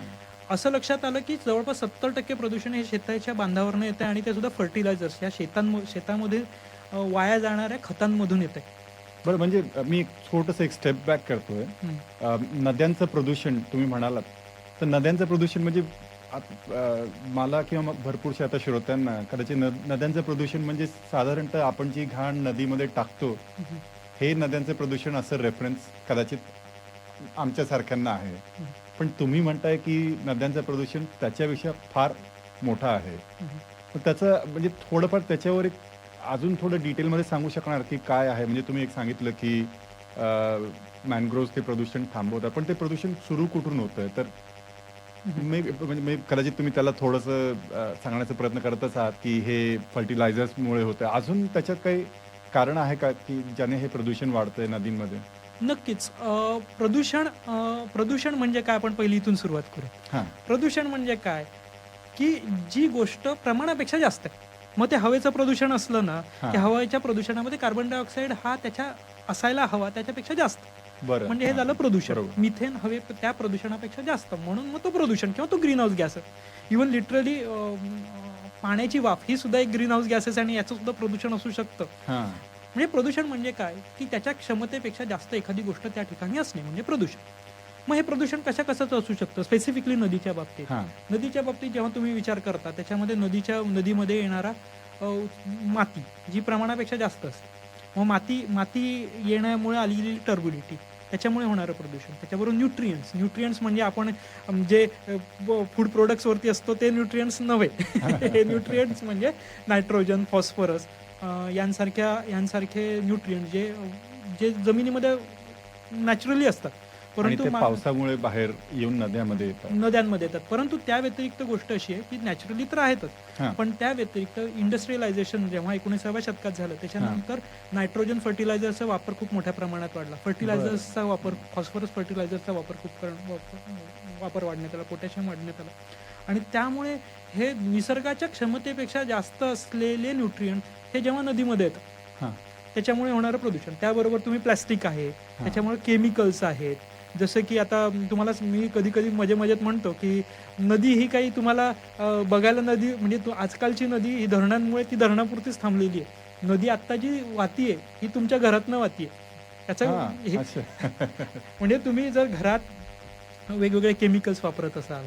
असं लक्षात आलं की जवळपास 70% प्रदूषण हे शेताच्या बांधावरनं येतं आणि ते सुद्धा फर्टिलायझर्स या शेतामध्ये वाया जाणाऱ्या खतांमधून येते. बरं, म्हणजे मी छोटंसं एक स्टेप बॅक करतोय. नद्यांचं प्रदूषण तुम्ही म्हणालात, तर नद्यांचं प्रदूषण म्हणजे मला किंवा मग भरपूरशा आता श्रोत्यांना कदाचित नद्यांचं प्रदूषण म्हणजे साधारणतः आपण जी घाण नदीमध्ये टाकतो हे नद्यांचं प्रदूषण असं रेफरन्स कदाचित आमच्यासारख्यांना आहे. पण तुम्ही म्हणताय की नद्यांचं प्रदूषण त्याच्यापेक्षा फार मोठं आहे. तर त्याचं म्हणजे थोडंफार त्याच्यावर एक अजून थोडं डिटेलमध्ये सांगू शकणार की काय आहे? म्हणजे तुम्ही एक सांगितलं की मॅनग्रोव्ज ते प्रदूषण थांबवतात, पण ते प्रदूषण सुरू कुठून होतंय? तर म्हणजे कदाचित तुम्ही त्याला थोडंसं सांगण्याचा प्रयत्न करतच आहात की हे फर्टिलायझर्समुळे होतं. अजून त्याच्यात काही कारण आहे का की ज्याने हे प्रदूषण वाढतंय नदींमध्ये? नक्कीच. प्रदूषण म्हणजे काय, आपण पहिली इथून सुरुवात करू. हां. प्रदूषण म्हणजे काय की जी गोष्ट प्रमाणापेक्षा जास्त आहे. मग ते हवेचं प्रदूषण असलं ना की हवेच्या प्रदूषणामध्ये कार्बन डायऑक्साईड हा त्याच्या असायला हवा त्याच्यापेक्षा जास्त. बरं. म्हणजे हे झालं प्रदूषण. बरोबर. मिथेन हवे त्या प्रदूषणापेक्षा जास्त, म्हणून मग तो प्रदूषण किंवा तो ग्रीन हाऊस गॅस आहे. इव्हन लिटरली पाण्याची वाफ ही सुद्धा एक ग्रीन हाऊस गॅसेस आणि याचं सुद्धा प्रदूषण असू शकतं. हां. म्हणजे प्रदूषण म्हणजे काय की त्याच्या क्षमतेपेक्षा जास्त एखादी गोष्ट त्या ठिकाणी असणे म्हणजे प्रदूषण. मग हे प्रदूषण कशाचं असू शकतं? स्पेसिफिकली नदीच्या बाबतीत. हां. नदीच्या बाबतीत जेव्हा तुम्ही विचार करता त्याच्यामध्ये नदीमध्ये येणारा माती जी प्रमाणापेक्षा जास्त असते. मग माती येण्यामुळे आलेली टर्बिडिटी, त्याच्यामुळे होणारं प्रदूषण. त्याच्याबरोबर न्यूट्रियंट्स म्हणजे आपण जे फूड प्रोडक्ट्सवरती असतो ते न्यूट्रियंट्स नव्हे. हे न्यूट्रियंट्स म्हणजे नायट्रोजन, फॉस्फरस यांसारखे न्यूट्रियंट जे जमिनीमध्ये नॅचरली असतात, आणि परंतु ते पावसामुळे बाहेर येऊन नद्यांमध्ये येतात. परंतु त्या व्यतिरिक्त गोष्ट अशी आहे की नॅचरली तर आहेतच, हां. पण त्या व्यतिरिक्त इंडस्ट्रियलायझेशन जेव्हा 19व्या शतकात झालं त्याच्यानंतर नायट्रोजन फर्टिलायझरचा वापर खूप मोठ्या प्रमाणात वाढला. फर्टिलायझर्सचा वापर, फॉस्फरस फर्टिलायझरचा वापर वाढण्यात आला, पोटॅशियम वाढण्यात आला आणि त्यामुळे हे निसर्गाच्या क्षमतेपेक्षा जास्त असलेले न्यूट्रियंट हे जेव्हा नदीमध्ये येतात हां. त्याच्यामुळे होणारं प्रदूषण. त्याबरोबर तुम्ही प्लॅस्टिक आहे, त्याच्यामुळे केमिकल्स आहेत. जसं की आता तुम्हाला मी कधी मजेत म्हणतो की नदी ही काही तुम्हाला बघायला नदी म्हणजे आजकालची नदी ही धरणांमुळे ती धरणापुरतीच थांबलेली आहे. नदी आत्ता जी वाहतीये ही तुमच्या घरातनं वाहतीये. म्हणजे तुम्ही जर घरात वेगवेगळे केमिकल्स वापरत असाल,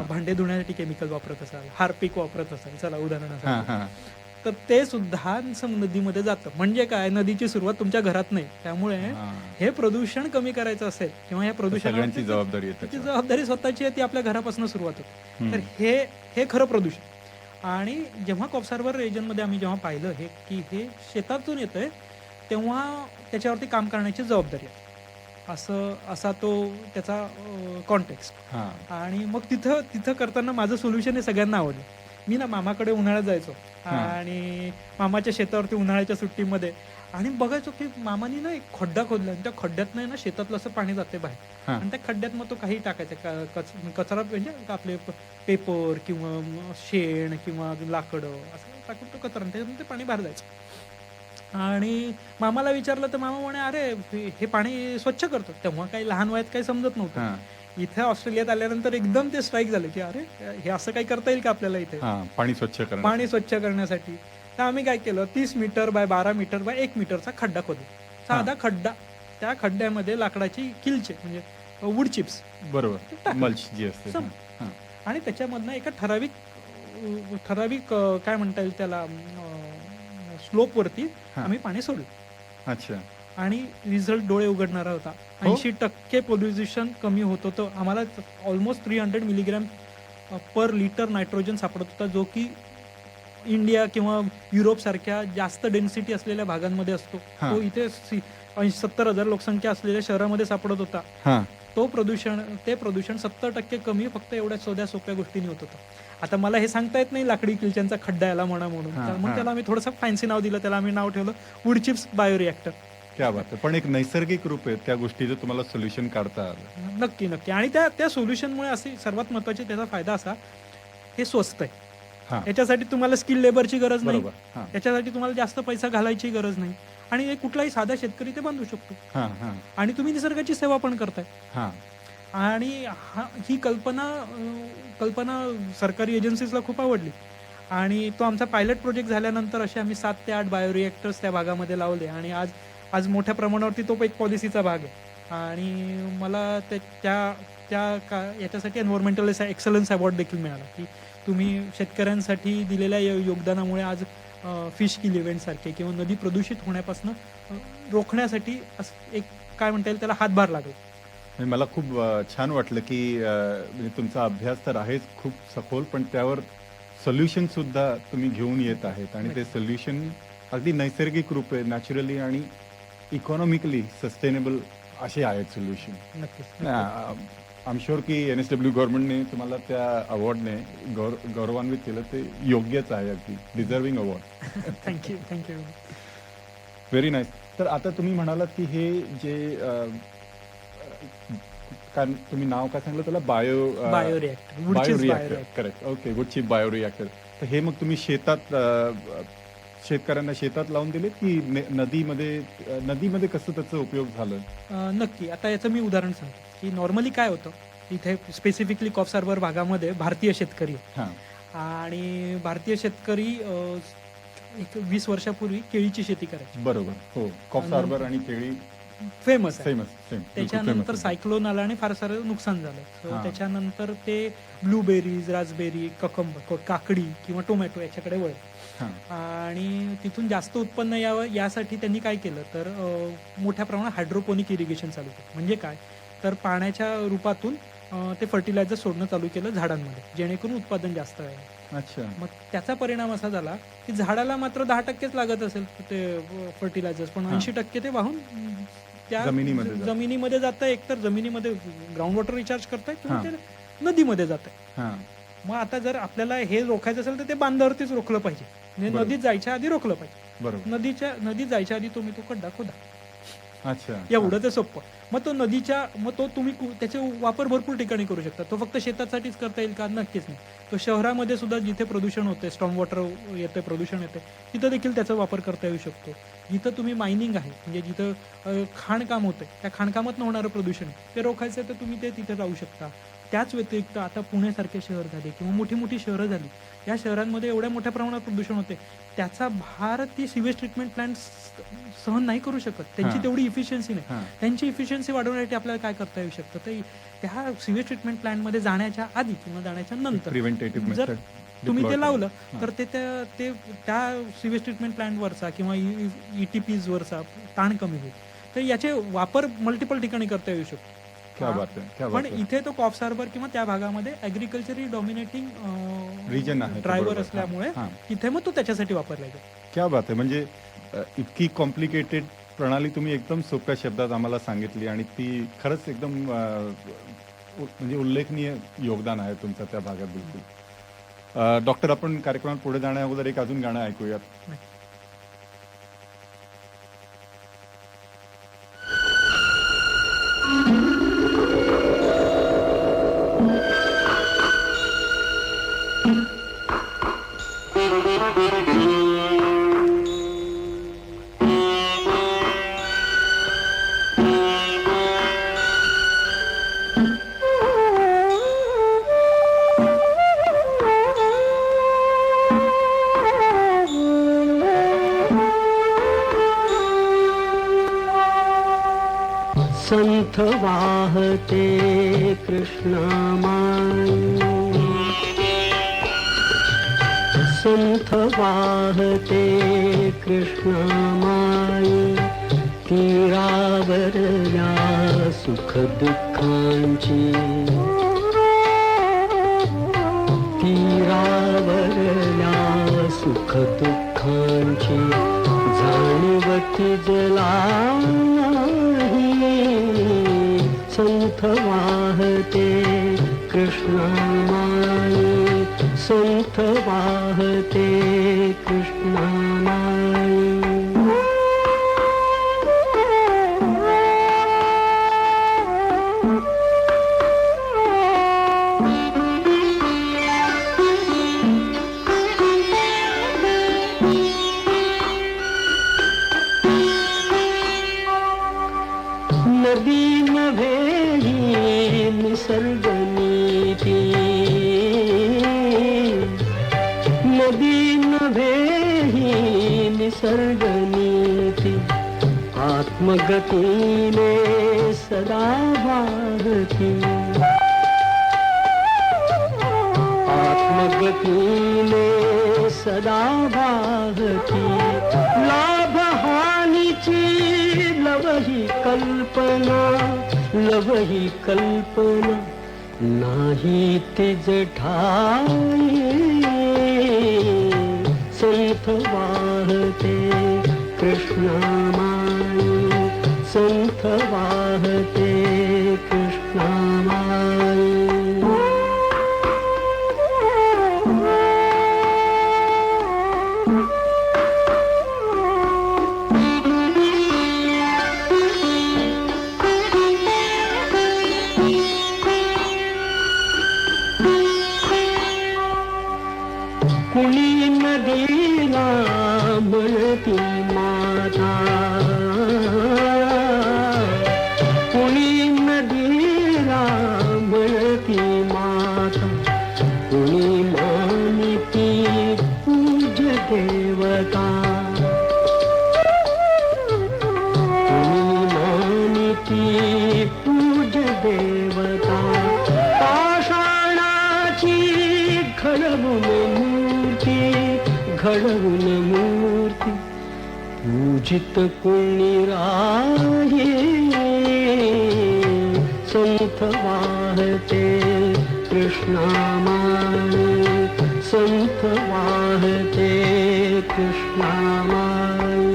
भांडे धुण्यासाठी केमिकल वापरत असाल, हार्पिक वापरत असाल, चला उदाहरणासाठी, तर ते सुद्धा नदीमध्ये जातं. म्हणजे काय, नदीची सुरुवात तुमच्या घरात नाही. त्यामुळे हे प्रदूषण कमी करायचं असेल किंवा या प्रदूषणाची जबाबदारी स्वतःची आहे, ती आपल्या घरापासून सुरुवात होते. तर हे खरं प्रदूषण. आणि जेव्हा कॉप्सार्वर रिजनमध्ये आम्ही जेव्हा पाहिलं हे की हे शेतातून येतंय तेव्हा त्याच्यावरती काम करण्याची जबाबदारी आहे, असा तो त्याचा कॉन्टेक्स्ट. आणि मग तिथं करताना माझं सोल्युशन हे सगळ्यांना आवडलं. मी ना मामाकडे उन्हाळ्यात जायचो आणि मामाच्या शेतावरती उन्हाळ्याच्या सुट्टीमध्ये आणि बघायचो की मामानी ना एक खड्डा खोदला आणि त्या खड्ड्यात ना शेतातलं असं पाणी जाते बाहेर आणि त्या खड्ड्यात मग तो काही टाकायचा कचरा म्हणजे आपले पेपर किंवा शेण किंवा लाकडं असं टाकून तो कचरा त्याच्यातून ते पाणी बाहेर जायचं. आणि मामाला विचारलं तर मामा म्हणे, अरे हे पाणी स्वच्छ करतो. तेव्हा काही लहान वयात काही समजत नव्हतं. इथे ऑस्ट्रेलियात आल्यानंतर एकदम ते स्ट्राईक झाले की अरे हे असं काही करता येईल का आपल्याला इथे पाणी स्वच्छ करण्यासाठी. तर आम्ही काय केलं, 30 मीटर बाय 12 मीटर बाय 1 मीटरचा खड्डा खोदला, साधा खड्डा. त्या खड्ड्यामध्ये लाकडाची किलचे म्हणजे वूड चिप्स बरोबर, टाका. मल्च जी असते. सम- हां, आणि त्याच्यामधनं एका ठराविक काय म्हणता येईल त्याला स्लोपवरती हां. आम्ही पाणी सोडलं अच्छा. आणि रिझल्ट डोळे उघडणारा होता. हो? 80% पोल्युशन कमी होत होतं. आम्हाला almost 300 milligram per litre nitrogen सापडत होता, जो की इंडिया किंवा युरोपसारख्या जास्त डेन्सिटी असलेल्या भागांमध्ये असतो. हां. तो इथे 70,000 लोकसंख्या असलेल्या शहरामध्ये सापडत होता. हां. ते प्रदूषण 70% कमी फक्त एवढ्या सोप्या गोष्टींनी होत होतं. आता मला हे सांगता येत नाही लाकडी किलच्यांचा खड्डा याला म्हणा म्हणून, हां, तर मग हां. त्याला आम्ही थोडंसं फॅन्सी नाव दिलं. त्याला आम्ही नाव ठेवलं वूड चिप्स बायोरिएक्टर. क्या बात आहे. पण एक नैसर्गिक रूप आहे त्या गोष्टीचं तुम्हाला सोल्युशन काढता आलं. नक्की आणि त्या सोल्युशनमुळे असे सर्वात महत्त्वाचे त्याचा फायदा असा, हे स्वस्त आहे. हां. याच्यासाठी तुम्हाला स्किल लेबरची गरज नाही. बरोबर. हां. याच्यासाठी तुम्हाला जास्त पैसा घालायची गरज नाही आणि हे कुठलाही साधा शेतकरी ते बांधू शकतो हां, हां, आणि तुम्ही निसर्गाची सेवा पण करताय. हां. आणि ही कल्पना सरकारी एजन्सीजला खूप आवडली आणि तो आमचा पायलट प्रोजेक्ट झाल्यानंतर असे आम्ही 7 ते 8 बायोरिएक्टर्स त्या भागामध्ये लावले आणि आज मोठ्या प्रमाणावरती तो एक पॉलिसीचा भाग आहे. आणि मला याच्यासाठी एन्व्हायरमेंटल एक्सलन्स अवॉर्ड देखील मिळाला, की तुम्ही शेतकऱ्यांसाठी दिलेल्या योगदानामुळे आज फिश किल इव्हेंटसारखे किंवा नदी प्रदूषित होण्यापासून रोखण्यासाठी एक काय म्हणता येईल त्याला हातभार लागला. आणि मला खूप छान वाटलं की म्हणजे तुमचा अभ्यास तर आहेच खूप सखोल, पण त्यावर सोल्युशन सुद्धा तुम्ही घेऊन येत आहेत आणि ते सोल्युशन अगदी नैसर्गिक रूपे नॅचरली आणि इकॉनॉमिकली सस्टेनेबल असे आहेत सोल्युशन. नक्कीच. आय एम शुअर की NSW गव्हर्नमेंटने तुम्हाला त्या अवॉर्डने गौरवान्वित केलं. ते योग्यच आहे, अगदी deserving award. Thank you. Very nice. तर आता तुम्ही म्हणालात की हे जे काय तुम्ही नाव काय सांगलं त्याला bioreactor. Correct. Okay, wood chip bioreactor. तर हे मग तुम्ही शेतकऱ्यांना शेतात लावून दिले की नदीमध्ये कसं त्याचा उपयोग झालं? नक्की. आता याचं मी उदाहरण सांगतो की नॉर्मली काय होतं इथे स्पेसिफिकली कॉप्स हार्बर भागामध्ये भारतीय शेतकरी हां. आणि भारतीय शेतकरी एक 20 वर्षापूर्वी केळीची शेती करायची. बरोबर. हो, कॉप्स हार्बर आणि केळी फेमस आहे. फेमस. त्याच्यानंतर सायक्लोन आला आणि फार सारं नुकसान झालं. हां. त्याच्यानंतर ते ब्लूबेरीज, रास्पबेरी, काकडी किंवा टोमॅटो याच्याकडे वळले. आणि तिथून जास्त उत्पन्न यावं यासाठी त्यांनी काय केलं तर मोठ्या प्रमाणात हायड्रोपोनिक इरिगेशन चालू केलं. म्हणजे काय तर पाण्याच्या रूपातून ते फर्टिलायझर सोडणं चालू केलं झाडांमध्ये, जेणेकरून उत्पादन जास्त आहे. अच्छा. मग त्याचा परिणाम असा झाला की झाडाला मात्र 10%च लागत असेल ते फर्टिलायझर्स, पण 80% ते वाहून त्या जमिनीमध्ये जातं. एकतर जमिनीमध्ये ग्राउंड वॉटर रिचार्ज करताय किंवा ते नदीमध्ये जात आहे. मग आता जर आपल्याला हे रोखायचं असेल तर ते बांधावरतीच रोखलं पाहिजे, म्हणजे नदीत जायच्या आधी रोखलं पाहिजे. बरोबर. नदीत जायच्या आधी तुम्ही तो खड्डा खोदा. अच्छा. एवढं ते सोपं. मग तो तुम्ही त्याचे वापर भरपूर ठिकाणी करू शकता. तो फक्त शेतासाठीच करता येईल का? नक्कीच नाही. तो शहरामध्ये सुद्धा जिथे प्रदूषण होते, स्टॉर्म वॉटर येते, प्रदूषण येते, तिथं देखील त्याचा वापर करता येऊ शकतो. जिथं तुम्ही मायनिंग आहे, म्हणजे जिथं खाणकाम होतं, त्या खाणकामातून होणारं प्रदूषण ते रोखायचं तर तुम्ही ते तिथे जाऊ शकता. त्याच व्यतिरिक्त आता पुण्यासारखे शहर झाले किंवा मोठी शहरं झाली, या शहरांमध्ये एवढ्या मोठ्या प्रमाणात प्रदूषण होते, त्याचा भार ती सिवेज ट्रीटमेंट प्लांट सहन नाही करू शकत. त्यांची तेवढी इफिशियन्सी नाही. त्यांची इफिशियन्सी वाढवण्यासाठी आपल्याला काय करता येऊ शकतं तर त्या सिवेज ट्रीटमेंट प्लांटमध्ये जाण्याच्या आधी किंवा जाण्याच्या नंतर जर तुम्ही ते लावलं तर त्या सिवेज ट्रीटमेंट प्लांटवरचा किंवा ETPs वरचा ताण कमी होईल. तर याचे वापर मल्टिपल ठिकाणी करता येऊ शकतो. पण इथे तो कॉप्स हार्बर किंवा त्या भागामध्ये ऍग्रिकल्चरली डॉमिनेटिंग रिजन आहे, ड्रायव्हर असल्यामुळे तिथे मग तो त्याच्यासाठी वापरला जातो. क्या बात आहे. म्हणजे इतकी कॉम्प्लिकेटेड प्रणाली तुम्ही एकदम सोप्या शब्दात आम्हाला सांगितली आणि ती खरंच एकदम म्हणजे उल्लेखनीय योगदान आहे तुमचं त्या भागात. बिलकुल. डॉक्टर, आपण कार्यक्रमात पुढे जाण्या अगोदर एक अजून गाणं ऐकूयात. संथ वाहते कृष्णामाई संथ वाहते कृष्णामाई तीरावरल्या सुख दुःखांची तीरावरल्या सुख दुःखांची जाणीवती जला संथ वाहते कृष्णामाई संथ वाहते कृष्णामाई नदी नभे ही निसर्ग नीती नदी नभे ही निसर्ग नीती आत्मगतीने सदा वाहती आत्मगतीने सदा वाहती लाभ हानीची लवही कल्पना लवही कल्पना नाही तिज ठाई संथ वाहते कृष्णामाई संथ वाहते कृष्णामाई कुणी नदीला म्हणती माता कुणी नदीला म्हणती माता कुणी मानिती पूज देवता कुणी मानिती पूज देवता पाषाणाची घडवून मूर्ती पूजित कुणी राही संथ वाहते कृष्णामाई संथ वाहते कृष्णामाई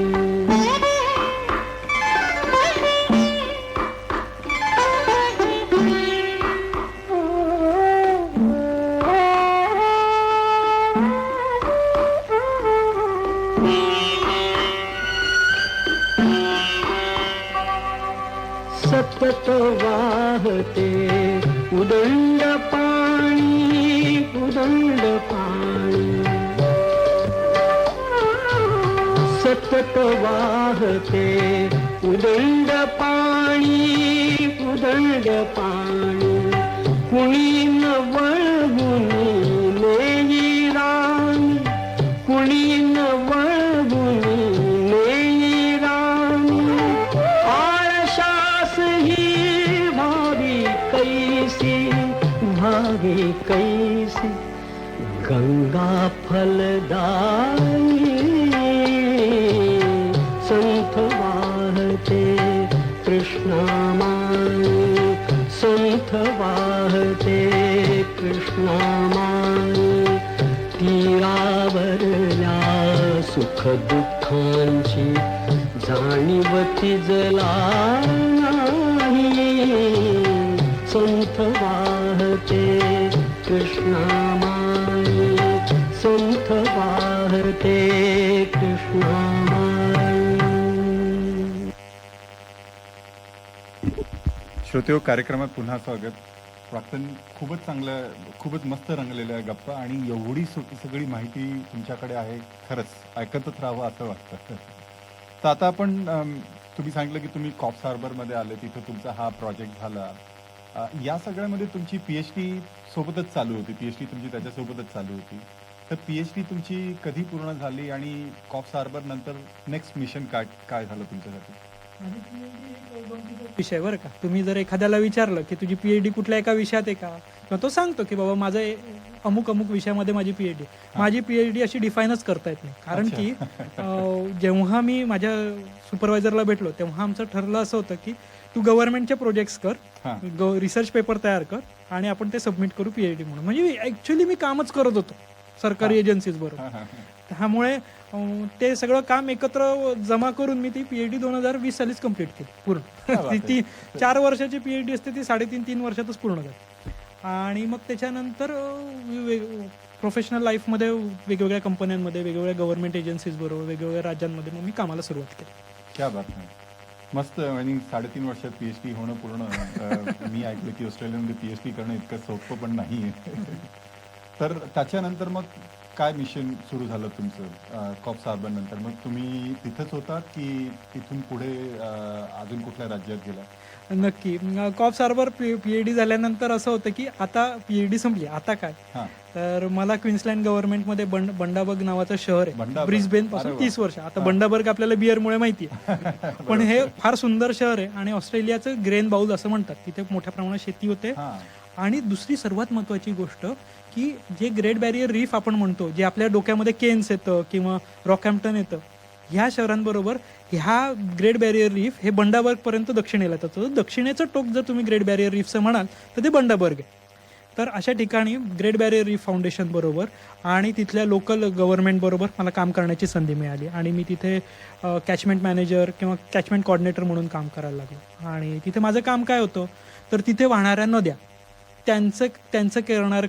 सतत वाहते उदंड पाणी उदंड पाणी सतत वाहते उदंड पाणी उदंड पाणी कुणी न वळवून नेई राणी कुणी न वळवून नेई राणी आळशास ही भावी कैसी गंगा फलदायी संथ वाहते कृष्णामाई संथ वाहते कृष्णामाई तीरावरल्या सुख दुःखांची जाणीवती जला संथ वाहते कृष्णामाई संथ वाहते कृष्णामाई. श्रोतेहो, कार्यक्रमात पुन्हा स्वागत. प्राक्तन, खूपच चांगलं, खूपच मस्त रंगलेल्या गप्पा आणि एवढी सगळी माहिती तुमच्याकडे आहे. खरंच ऐकतच राहावं असं वाटतं. तर आता आपण तुम्ही सांगितलं की तुम्ही कॉप्स हार्बरमध्ये आले, तिथं तुमचा हा प्रोजेक्ट झाला. या सगळ्यामध्ये तुमची PhD सोबतच चालू होती. PhD तुमची त्याच्यासोबतच चालू होती. तर PhD तुमची कधी पूर्ण झाली आणि कॉप्स हार्बर नंतर नेक्स्ट मिशन काय झालं तुमच्यासाठी? माझी PhD 2005 विषय बरं का. तुम्ही जर एखाद्याला विचारलं की तुझी पीएचडी कुठल्या एका विषयात आहे का, किंवा तो सांगतो की बाबा माझं अमुक अमुक विषयामध्ये माझी पीएचडी. माझी पीएचडी अशी डिफाईनच करता येत नाही, कारण की जेव्हा मी माझ्या सुपरवायझरला भेटलो तेव्हा आमचं ठरलं असं होतं की तू गव्हर्नमेंटचे प्रोजेक्ट्स कर, रिसर्च पेपर तयार कर आणि आपण ते सबमिट करू पीएचडी म्हणून. म्हणजे ऍक्च्युली मी कामच करत होतो सरकारी एजन्सीज बरोबर. त्यामुळे ते सगळं काम एकत्र जमा करून मी ती पीएचडी 2020 सालीच कम्प्लीट केली पूर्ण. ती 4 वर्षाची पीएचडी असते ती 3.5 वर्षातच पूर्ण झाली. आणि मग त्याच्यानंतर प्रोफेशनल लाईफमध्ये वेगवेगळ्या कंपन्यांमध्ये, वेगवेगळ्या गव्हर्नमेंट एजन्सीज बरोबर, वेगवेगळ्या राज्यांमध्ये मग मी कामाला सुरुवात केली. क्या बात आहे. मस्त. आणि 3.5 वर्षात पीएचडी होणं पूर्ण मी ऐकलं की ऑस्ट्रेलियामध्ये पीएचडी करणं इतकं सोपं पण नाही. तर त्याच्यानंतर मग काय मिशन सुरू झालं तुमचं कॉप्स हार्बर नंतर? मग तुम्ही तिथंच होतात की तिथून पुढे अजून कुठल्या राज्यात गेला? नक्की. कॉप्स हार्बर पीएचडी झाल्यानंतर असं होतं की आता पीएचडी संपली, आता काय. तर मला क्वीन्सलँड गव्हर्नमेंटमध्ये बंडाबर्ग नावाचं शहर आहे, ब्रिस्बेन पासून 30 वर्ष. आता बंडाबर्ग आपल्याला बिअरमुळे माहिती आहे, पण हे फार सुंदर शहर आहे आणि ऑस्ट्रेलियाचं ग्रेन बाउल असं म्हणतात. तिथे मोठ्या प्रमाणात शेती होते. आणि दुसरी सर्वात महत्वाची गोष्ट की जे ग्रेट बॅरियर रीफ आपण म्हणतो, जे आपल्या डोक्यामध्ये केन्स येतं किंवा रॉकहॅम्प्टन येतं, ह्या शहरांबरोबर ह्या ग्रेट बॅरियर रीफ हे बंडाबर्ग पर्यंत दक्षिणेला येतं. दक्षिणेचं टोक जर तुम्ही ग्रेट बॅरियर रीफचं म्हणाल तर ते बंडाबर्ग आहे. तर अशा ठिकाणी ग्रेट बॅरियर रीफ फाउंडेशन बरोबर आणि तिथल्या लोकल गव्हर्नमेंट बरोबर मला काम करण्याची संधी मिळाली. आणि मी तिथे कॅचमेंट मॅनेजर किंवा कॅचमेंट कॉर्डिनेटर म्हणून काम करायला लागलो. आणि तिथे माझं काम काय होतं, तर तिथे वाहणाऱ्या नद्या त्यांचं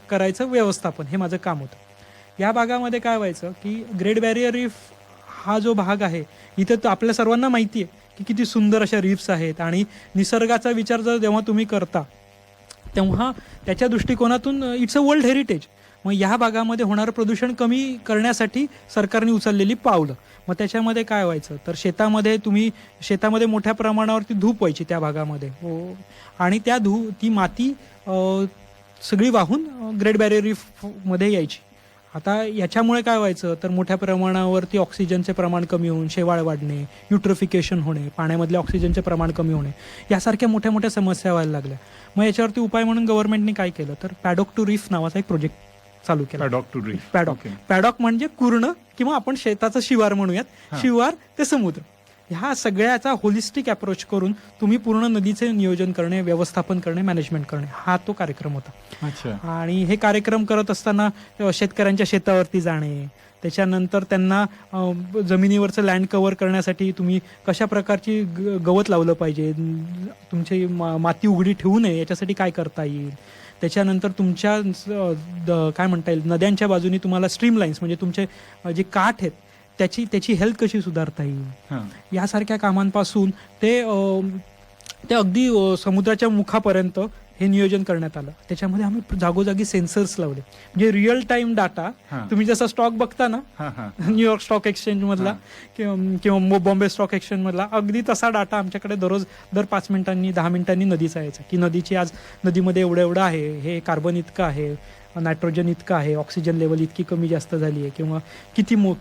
करायचं व्यवस्थापन हे माझं काम होतं. या भागामध्ये काय व्हायचं की ग्रेट बॅरियर रीफ हा जो भाग आहे, इथे तर आपल्या सर्वांना माहिती आहे की किती सुंदर अशा रीफ्स आहेत. आणि निसर्गाचा विचार जर जेव्हा तुम्ही करता तेव्हा त्याच्या दृष्टिकोनातून इट्स अ वर्ल्ड हेरिटेज. मग ह्या भागामध्ये होणारं प्रदूषण कमी करण्यासाठी सरकारने उचललेली पावलं. मग त्याच्यामध्ये काय व्हायचं, तर शेतामध्ये मोठ्या प्रमाणावरती धूप व्हायची त्या भागामध्ये. आणि ती माती सगळी वाहून ग्रेट बॅरियर रीफमध्ये यायची. आता याच्यामुळे काय व्हायचं, तर मोठ्या प्रमाणावरती ऑक्सिजनचे प्रमाण कमी होऊन शेवाळ वाढणे, युट्रोफिकेशन होणे, पाण्यामधले ऑक्सिजनचे प्रमाण कमी होणे, यासारख्या मोठ्या मोठ्या समस्या व्हायला लागल्या. मग याच्यावरती उपाय म्हणून गव्हर्नमेंटने काय केलं, तर पॅडॉक टू रीफ नावाचा एक प्रोजेक्ट चालू केला. पॅडॉक म्हणजे कुर्ण किंवा आपण शेताचं शिवार म्हणूयात, शिवार ते समुद्र, ह्या सगळ्याचा होलिस्टिक अप्रोच करून तुम्ही पूर्ण नदीचे नियोजन करणे, व्यवस्थापन करणे, मॅनेजमेंट करणे, हा तो कार्यक्रम होता. आणि हे कार्यक्रम करत असताना शेतकऱ्यांच्या शेतावरती जाणे, त्याच्यानंतर त्यांना जमिनीवरचं लँड कव्हर करण्यासाठी तुम्ही कशा प्रकारची गवत लावलं पाहिजे, तुमची माती उघडी ठेवू नये याच्यासाठी काय करता येईल, त्याच्यानंतर तुमच्या काय म्हणता येईल नद्यांच्या बाजूनी तुम्हाला स्ट्रीमलाईन्स म्हणजे तुमचे जे काठ आहेत त्याची हेल्थ कशी सुधारता येईल, यासारख्या कामांपासून ते अगदी समुद्राच्या मुखापर्यंत हे नियोजन करण्यात आलं. त्याच्यामध्ये आम्ही जागोजागी सेन्सर्स लावले, म्हणजे रिअल टाइम डाटा. तुम्ही जसा स्टॉक बघता ना न्यूयॉर्क स्टॉक एक्सचेंज मधला किंवा बॉम्बे स्टॉक एक्सचेंज मधला, अगदी तसा डाटा आमच्याकडे दर 5 मिनिटांनी 10 मिनिटांनी नदीचा यायचा, की नदीची आज नदीमध्ये एवढं आहे, हे कार्बन इतकं आहे, नायट्रोजन इतकं आहे, ऑक्सिजन लेवल इतकी कमी जास्त झाली आहे, किंवा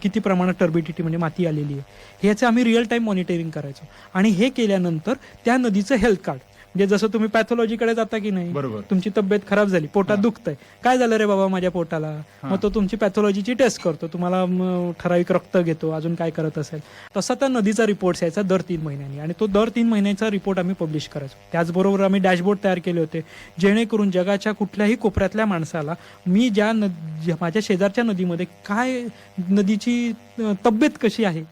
किती प्रमाणात टर्बिडिटी म्हणजे माती आलेली आहे, ह्याचं आम्ही रिअल टाइम मॉनिटरिंग करायचो. आणि हे केल्यानंतर त्या नदीचं हेल्थ कार्ड, म्हणजे जसं तुम्ही पॅथॉलॉजीकडे जाता की नाही, तुमची तब्येत खराब झाली, पोटात दुखतंय, काय झालं रे बाबा माझ्या पोटाला, मग तो तुमची पॅथॉलॉजीची टेस्ट करतो, तुम्हाला ठराविक रक्त घेतो, अजून काय करत असेल, तसा त्या नदीचा रिपोर्ट यायचा दर 3 महिन्यांनी. आणि तो दर 3 महिन्याचा रिपोर्ट आम्ही पब्लिश करायचो. त्याचबरोबर आम्ही डॅशबोर्ड तयार केले होते, जेणेकरून जगाच्या कुठल्याही कोपऱ्यातल्या माणसाला मी माझ्या शेजारच्या नदीमध्ये काय नदीची तब्येत कशी आहे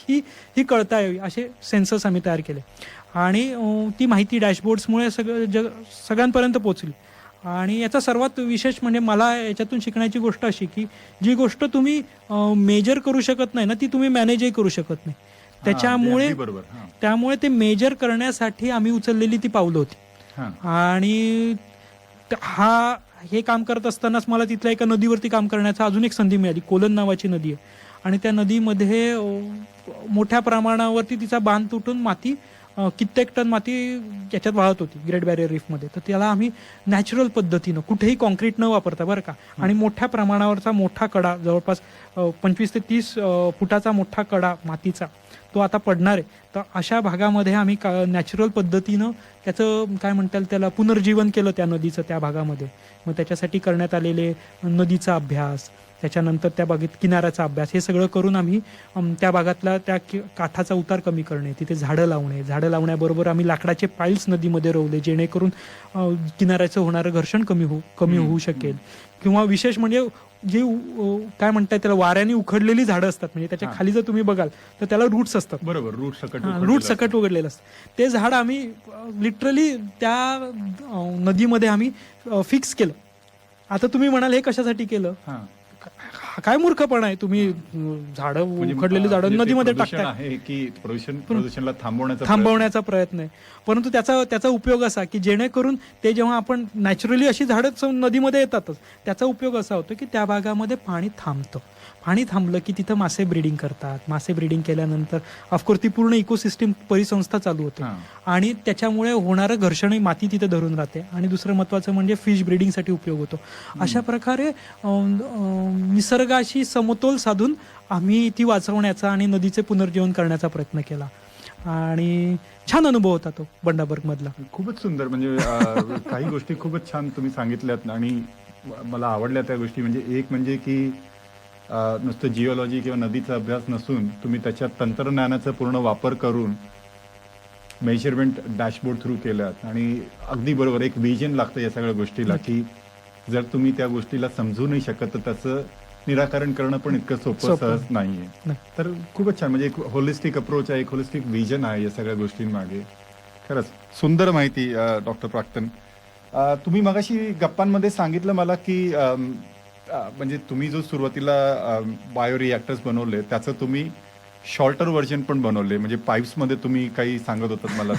ही कळता यावी, असे सेन्सर्स आम्ही तयार केले. आणि ती माहिती डॅशबोर्ड्समुळे सगळ्यांपर्यंत पोहोचली. आणि याचा सर्वात विशेष म्हणजे मला याच्यातून शिकण्याची गोष्ट अशी की जी गोष्ट तुम्ही मेजर करू शकत नाही ना, ती तुम्ही मॅनेजही करू शकत नाही. त्यामुळे ते मेजर करण्यासाठी आम्ही उचललेली ती पावलं होती. आणि हे काम करत असतानाच मला तिथल्या एका नदीवरती काम करण्याची अजून एक संधी मिळाली. कोलन नावाची नदी आहे आणि त्या नदीमध्ये मोठ्या प्रमाणावरती तिचा बांध तुटून माती कित्येक टन माती याच्यात वाहत होती ग्रेट बॅरियर रीफमध्ये. तर त्याला आम्ही नॅचरल पद्धतीनं कुठेही कॉन्क्रीट न वापरता बरं का, आणि मोठ्या प्रमाणावरचा मोठा कडा, जवळपास 25 ते 30 फुटाचा मोठा कडा मातीचा, तो आता पडणार आहे. तर अशा भागामध्ये आम्ही नॅचरल पद्धतीनं त्याचं काय म्हणता येईल त्याला पुनर्जीवन केलं त्या नदीचं त्या भागामध्ये. मग त्याच्यासाठी करण्यात आलेले नदीचा अभ्यास, त्याच्यानंतर त्या बागेत किनाऱ्याचा अभ्यास, हे सगळं करून आम्ही त्या भागातला त्या काठाचा उतार कमी करणे, तिथे झाडं लावण्याबरोबर आम्ही लाकडाचे पाईल्स नदीमध्ये रोवले, जेणेकरून किनाऱ्याचं होणारं घर्षण कमी होऊ शकेल. किंवा विशेष म्हणजे जे काय म्हणतात त्याला वाऱ्याने उखडलेली झाडं असतात, म्हणजे त्याच्या खाली जर तुम्ही बघाल तर त्याला रूट्स असतात. बरोबर, रूट सकट उघडलेलं असतं. ते झाड आम्ही लिटरली त्या नदीमध्ये आम्ही फिक्स केलं. आता तुम्ही म्हणाल हे कशासाठी केलं? काय मूर्खपणा आहे, तुम्ही झाडं उखडलेली झाडं नदीमध्ये टाकताय. आहे की प्रदूषणाला थांबवण्याचा प्रयत्न आहे. परंतु त्याचा उपयोग असा की जेणेकरून ते जेव्हा आपण नॅचरली अशी झाडं नदीमध्ये येतातच, त्याचा उपयोग असा होतो की त्या भागामध्ये पाणी थांबतं. पाणी थांबलं की तिथं मासे ब्रीडिंग करतात. मासे ब्रीडिंग केल्यानंतर ऑफकोर्स ती पूर्ण इकोसिस्टीम परिसंस्था चालू होते आणि त्याच्यामुळे होणारं घर्षण माती तिथे धरून राहते. आणि दुसरं महत्त्वाचं म्हणजे फिश ब्रीडिंगसाठी उपयोग होतो. अशा प्रकारे निसर्गाशी समतोल साधून आम्ही ती वाचवण्याचा आणि नदीचे पुनर्जीवन करण्याचा प्रयत्न केला आणि छान अनुभव होता तो बंडाबर्ग मधला. खूपच सुंदर. म्हणजे काही गोष्टी खूपच छान तुम्ही सांगितल्यात आणि मला आवडल्या त्या गोष्टी. म्हणजे एक म्हणजे की नुसतं जिओलॉजी किंवा नदीचा अभ्यास नसून तुम्ही त्याच्यात तंत्रज्ञानाचा पूर्ण वापर करून मेजरमेंट डॅशबोर्ड थ्रू केल्यात. आणि अगदी बरोबर, एक विजन लागतं या सगळ्या गोष्टीला की जर तुम्ही त्या गोष्टीला समजू नाही शकत तर त्याचं निराकरण करणं पण इतकं सोपं सहज नाहीये. तर खूपच छान. म्हणजे एक होलिस्टिक अप्रोच आहे, एक होलिस्टिक विजन आहे या सगळ्या गोष्टींमागे. खरंच सुंदर माहिती डॉक्टर प्राक्तन. तुम्ही मगाशी गप्पांमध्ये सांगितलं मला की म्हणजे तुम्ही जो सुरुवातीला बायो रिॲक्टर्स बनवले त्याचं तुम्ही शॉर्टर व्हर्जन पण बनवले, म्हणजे पाईप्समध्ये तुम्ही काही सांगत होतात मला.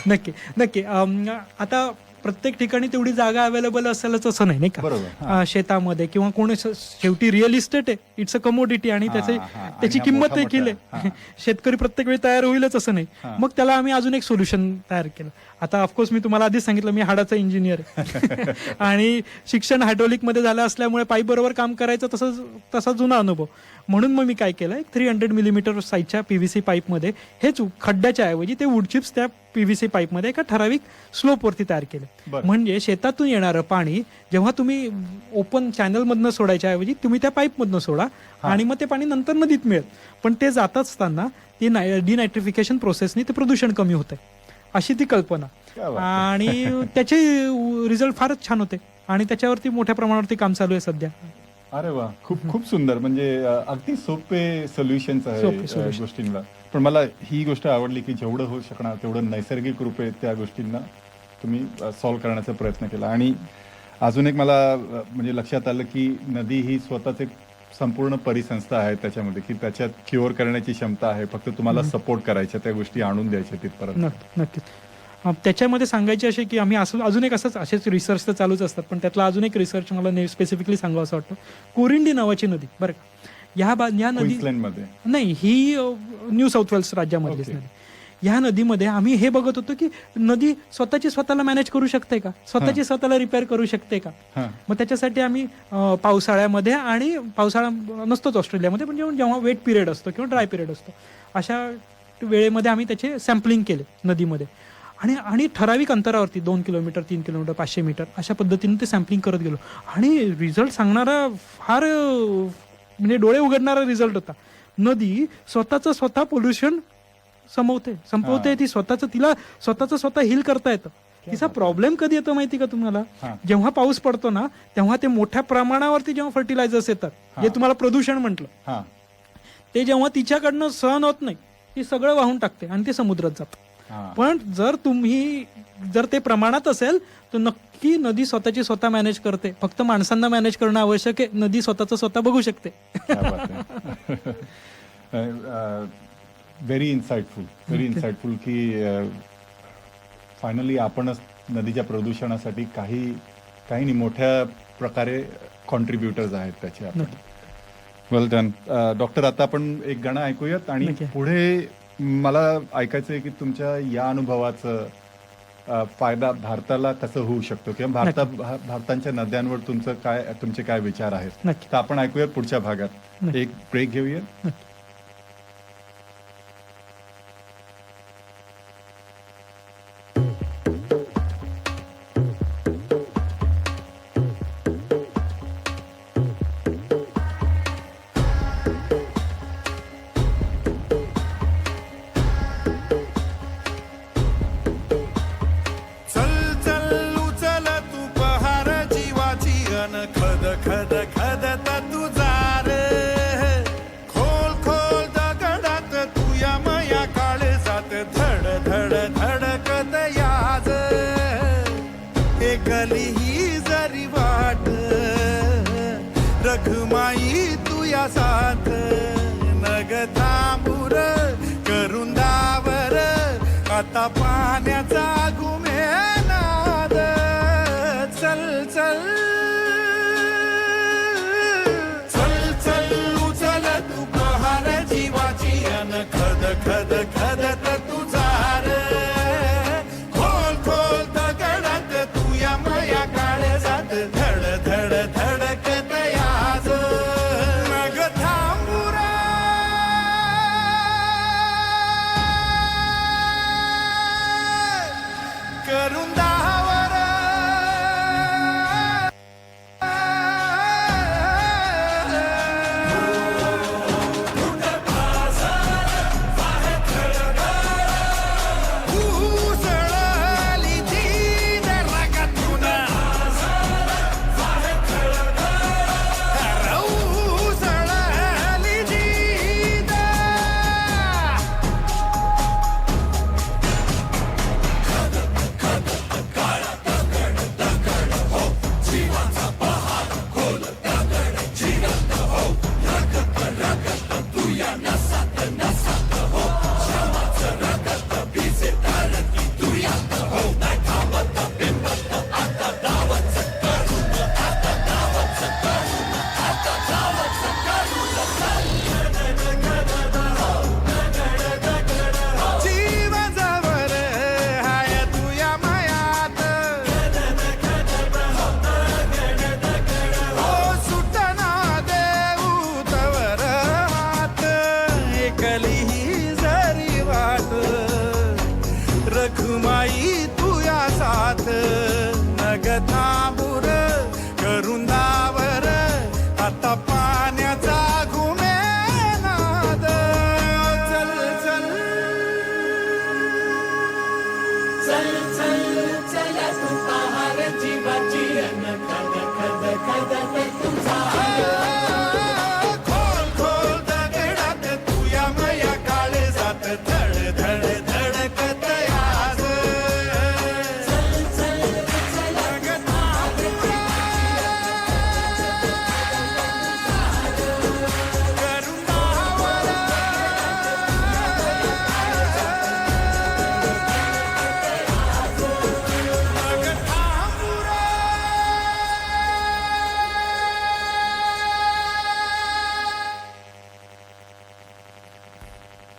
नक्की. आता प्रत्येक ठिकाणी तेवढी जागा अवेलेबल असेलच असं नाही का. बरोबर. शेतामध्ये किंवा कोणी शेवटी रिअल इस्टेट आहे, इट्स अ कमोडिटी आणि त्याची किंमत देखील आहे. शेतकरी प्रत्येक वेळी तयार होईलच असं नाही. मग त्याला आम्ही अजून एक सोल्युशन तयार केलं. आता ऑफकोर्स मी तुम्हाला आधीच सांगितलं मी हाडाचा इंजिनियर आहे आणि शिक्षण हायड्रोलिक मध्ये झालं असल्यामुळे पाईप बरोबर काम करायचं तसा जुना अनुभव. म्हणून मग मी काय केलं, 300 मिलीमीटर साईजच्या पीव्हीसी पाईपमध्ये हेच खड्ड्याच्या ऐवजी ते वूड चिप्स त्या पीव्हीसी पाईपमध्ये एका ठराविक स्लोपवरती तयार केले. म्हणजे शेतातून येणारं पाणी जेव्हा तुम्ही ओपन चॅनलमधनं सोडायच्या ऐवजी तुम्ही त्या पाईपमधनं सोडा आणि मग ते पाणी नंतर नदीत मिळेल. पण ते जात असताना ती डिनायट्रिफिकेशन प्रोसेसनी ते प्रदूषण कमी होतंय, अशी ती कल्पना. आणि त्याचे रिझल्ट फारच छान होते आणि त्याच्यावरती मोठ्या प्रमाणावरती काम चालू आहे सध्या. अरे वा, खूप सुंदर. म्हणजे अगदी सोपे सोल्युशन्स आहे गोष्टींना. पण मला ही गोष्ट आवडली की जेवढं होऊ शकणार तेवढं नैसर्गिक रूपे त्या गोष्टींना तुम्ही सॉल्व्ह करण्याचा प्रयत्न केला. आणि अजून एक मला म्हणजे लक्षात आलं की नदी ही स्वतःच एक संपूर्ण परिसंस्था आहे त्याच्यामध्ये, की त्याच्यात क्युअर करण्याची क्षमता आहे. फक्त तुम्हाला सपोर्ट करायच्या, त्या गोष्टी आणून द्यायच्या तिथपर्यंत. नक्कीच. त्याच्यामध्ये सांगायचे असे की आम्ही अजून एक असेच रिसर्च तर चालूच असतात, पण त्यातला अजून एक रिसर्च मला स्पेसिफिकली सांगावं असं वाटतं. कोरिंडी नावाची नदी, बरं का, या नदी नाही, ही न्यू साऊथ वेल्स राज्यामधलीच नदी. ह्या नदीमध्ये आम्ही हे बघत होतो की नदी स्वतःला मॅनेज करू शकते का, स्वतःला रिपेअर करू शकते का. मग त्याच्यासाठी आम्ही पावसाळ्यामध्ये, आणि पावसाळा नसतोच ऑस्ट्रेलियामध्ये, पण जेव्हा वेट पिरियड असतो किंवा ड्राय पिरियड असतो अशा वेळेमध्ये आम्ही त्याचे सॅम्पलिंग केले नदीमध्ये. आणि ठराविक अंतरावरती 2 किलोमीटर, 3 किलोमीटर, 500 मीटर अशा पद्धतीने ते सॅम्पलिंग करत गेलो. आणि रिझल्ट सांगणारा फार म्हणजे डोळे उघडणारा रिझल्ट होता. नदी स्वतः पोल्युशन संपवते, ती तिला स्वतः हील करता येतं. तिचा प्रॉब्लेम कधी येतो माहिती का तुम्हाला, जेव्हा पाऊस पडतो ना तेव्हा ते मोठ्या प्रमाणावरती जेव्हा फर्टिलायझर्स येतात, जे तुम्हाला प्रदूषण म्हटलं, ते जेव्हा तिच्याकडनं सहन होत नाही ती सगळं वाहून टाकते आणि ते समुद्रात जातं. पण जर ते प्रमाणात असेल तर नक्की नदी स्वतः मॅनेज करते. फक्त माणसांना मॅनेज करणं आवश्यक आहे, नदी स्वतः बघू शकते. व्हेरी इन्साइटफुल की फायनली आपणच नदीच्या प्रदूषणासाठी काही मोठ्या प्रकारे कॉन्ट्रीब्युटर्स आहेत त्याचे. वेल डन डॉक्टर. आता आपण एक गाणं ऐकूयात आणि पुढे मला ऐकायचं आहे की तुमच्या या अनुभवाचा फायदा भारताला कसं होऊ शकतो किंवा भारताच्या नद्यांवर तुमचे काय विचार आहेत. तर आपण ऐकूया पुढच्या भागात. एक ब्रेक घेऊया. तुया साथ नग थांबूर करून दावर आता पाण्याचा घुमेनाद चल चल चल चल उचल तू कहार जीवाची अन खद खद खदत तुझा खोल खोल दगडात तुया माया काळे जात धड धड धडकत याज मग थांबुरा करून दावर उसळली जीद रगतून उसळली जीद जीव जवर हाय तुया मायात ओ सुटना देऊ तवर हात एकली ही जरी वाट रखुमाई तुया साथ नग थांबूर करून दावर आता पाण्याचा घुमेनाद चल चल चल चल चल तू पहार जीवाची अन खद खद खदत तुझा खोल खोल दगडात तुया माया काळे जात धड धड धडकत याज चल चल चल करून दावर मग थांबुरा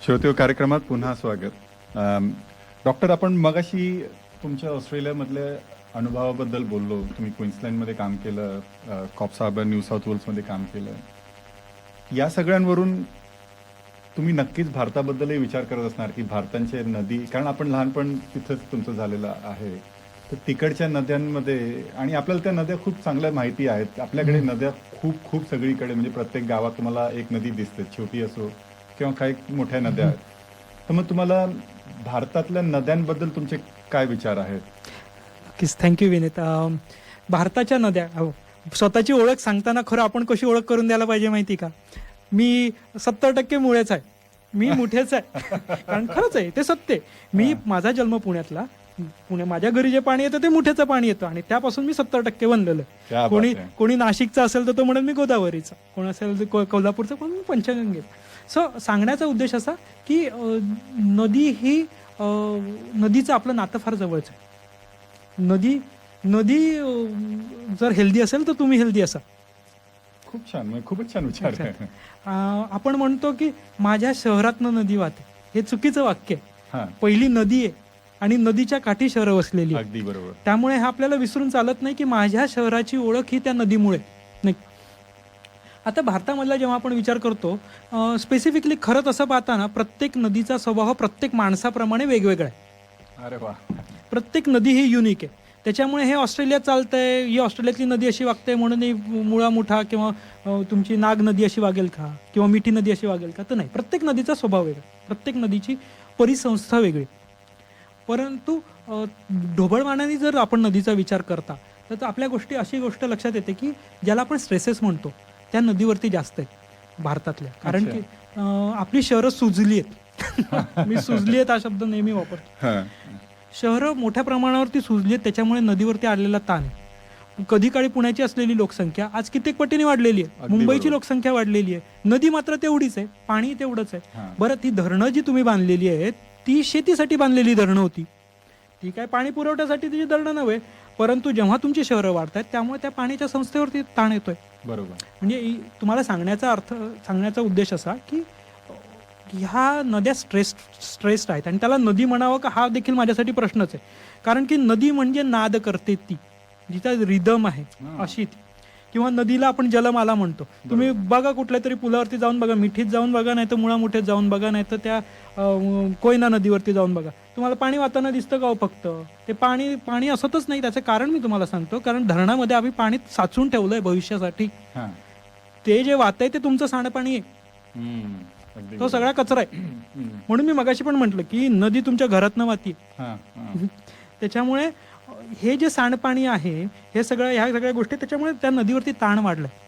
श्रोते कार्यक्रमात पुन्हा स्वागत. डॉक्टर, आपण मगाशी तुमच्या ऑस्ट्रेलियामधल्या अनुभवाबद्दल बोललो. तुम्ही क्वीन्सलँडमध्ये काम केलं, कॉप्स हार्बर न्यू साऊथ वेल्समध्ये काम केलं. या सगळ्यांवरून तुम्ही नक्कीच भारताबद्दलही विचार करत असणार की भारताचे नदी, कारण आपण लहानपण तिथंच तुमचं झालेलं आहे, तर तिकडच्या नद्यांमध्ये, आणि आपल्याला त्या नद्या खूप चांगल्या माहिती आहेत. आपल्याकडे नद्या खूप खूप सगळीकडे, म्हणजे प्रत्येक गावात तुम्हाला एक नदी दिसते, छोटी असो किंवा काही मोठ्या नद्या आहेत. तर मग तुम्हाला भारतातल्या नद्यांबद्दल तुमचे काय विचार आहेत? नक्कीच, थँक्यू विनीत. भारताच्या नद्या, स्वतःची ओळख सांगताना खरं आपण कशी ओळख करून द्यायला पाहिजे माहिती का? मी 70% मुळेच आहे, मी मुठेच आहे. कारण खरंच आहे, ते सत्य आहे. मी माझा जन्म पुण्यातला, माझ्या घरी जे पाणी येतं ते मुठ्याचं पाणी येतं आणि त्यापासून मी 70% बनलेलं क्या आहे. बात आहे. कोणी नाशिकचा असेल तर तो म्हणेल मी गोदावरीचा, कोण असेल तर कोल्हापूरचा, कोण पंचगंगेचा. सो सांगण्याचा उद्देश असा की नदी ही नदीचं आपलं नातं फार जवळचं आहे. नदी जर हेल्दी असेल तर तुम्ही हेल्दी असा. खूप छान, म्हणजे खूपच छान विचार आहे. आपण म्हणतो की माझ्या शहरातनं नदी वाहते, हे चुकीचं वाक्य आहे. हा, पहिली नदी आहे आणि नदीच्या काठी शहरं वसलेली आहे. अगदी बरोबर. त्यामुळे हे आपल्याला विसरून चालत नाही की माझ्या शहराची ओळख ही त्या नदीमुळे नाही. आता भारतामधला जेव्हा आपण विचार करतो, स्पेसिफिकली खरं तसं पाहताना प्रत्येक नदीचा स्वभाव प्रत्येक माणसाप्रमाणे वेगवेगळा आहे. अरे वा. प्रत्येक नदी ही युनिक आहे. त्याच्यामुळे हे ऑस्ट्रेलियात चालतंय, ही ऑस्ट्रेलियातली नदी अशी वागते म्हणून ही मुळा मुठा किंवा तुमची नाग नदी अशी वागेल का किंवा मिठी नदी अशी वागेल का, तर नाही. प्रत्येक नदीचा स्वभाव वेगळा, प्रत्येक नदीची परिसंस्था वेगळी. परंतु ढोबळमानाने जर आपण नदीचा विचार करता तर आपल्या अशी गोष्ट लक्षात येते की ज्याला आपण स्ट्रेसेस म्हणतो त्या नदीवरती जास्त आहेत भारतातल्या. कारण की आपली शहरं सुजली आहेत. मी सुजली आहेत हा शब्द नेहमी वापरतो. शहरं मोठ्या प्रमाणावरती सुजली आहेत, त्याच्यामुळे नदीवरती आलेला ताण. कधी काळी पुण्याची असलेली लोकसंख्या आज कित्येक पटीने वाढलेली आहे. अगदी मुंबईची बरोबर. लोकसंख्या वाढलेली आहे. नदी मात्र तेवढीच आहे, पाणी तेवढंच आहे. हां. बरं, ती धरणं जी तुम्ही बांधलेली आहेत ती शेतीसाठी बांधलेली धरणं होती. ती काय पाणी पुरवठ्यासाठी तिची धरणं नव्हे, परंतु जेव्हा तुमची शहरं वाढतात त्यामुळे त्या पाण्याच्या संस्थेवरती ताण येतोय. बरोबर. म्हणजे तुम्हाला सांगण्याचा उद्देश असा की ह्या नद्या स्ट्रेस्ड आहेत आणि त्याला नदी म्हणावं का हा देखील माझ्यासाठी प्रश्नच आहे. कारण की नदी म्हणजे नाद करते ती, जिचा रिदम आहे अशी ती. किंवा नदीला आपण जलमाला म्हणतो. तुम्ही बघा कुठल्या तरी पुलावरती जाऊन बघा, मिठीत जाऊन बघा, नाही तर मुळा मुठीत जाऊन बघा, नाही तर त्या कोयना नदीवरती जाऊन बघा, तुम्हाला पाणी वाहताना दिसतं का हो? फक्त ते पाणी असतच नाही. त्याचं कारण मी तुम्हाला सांगतो. कारण धरणामध्ये आम्ही पाणी साचून ठेवलंय भविष्यासाठी. हां. ते जे वाहतंय ते तुमचं सांडपाणी आहे, अगदी तो सगळा कचरा आहे. म्हणून मी मगाशी पण म्हटलं की नदी तुमच्या घरातनं वाहतीये. हां, हां. त्याच्यामुळे हे जे सांडपाणी आहे, ह्या सगळ्या गोष्टी, त्याच्यामुळे त्या नदीवरती ताण वाढलाय.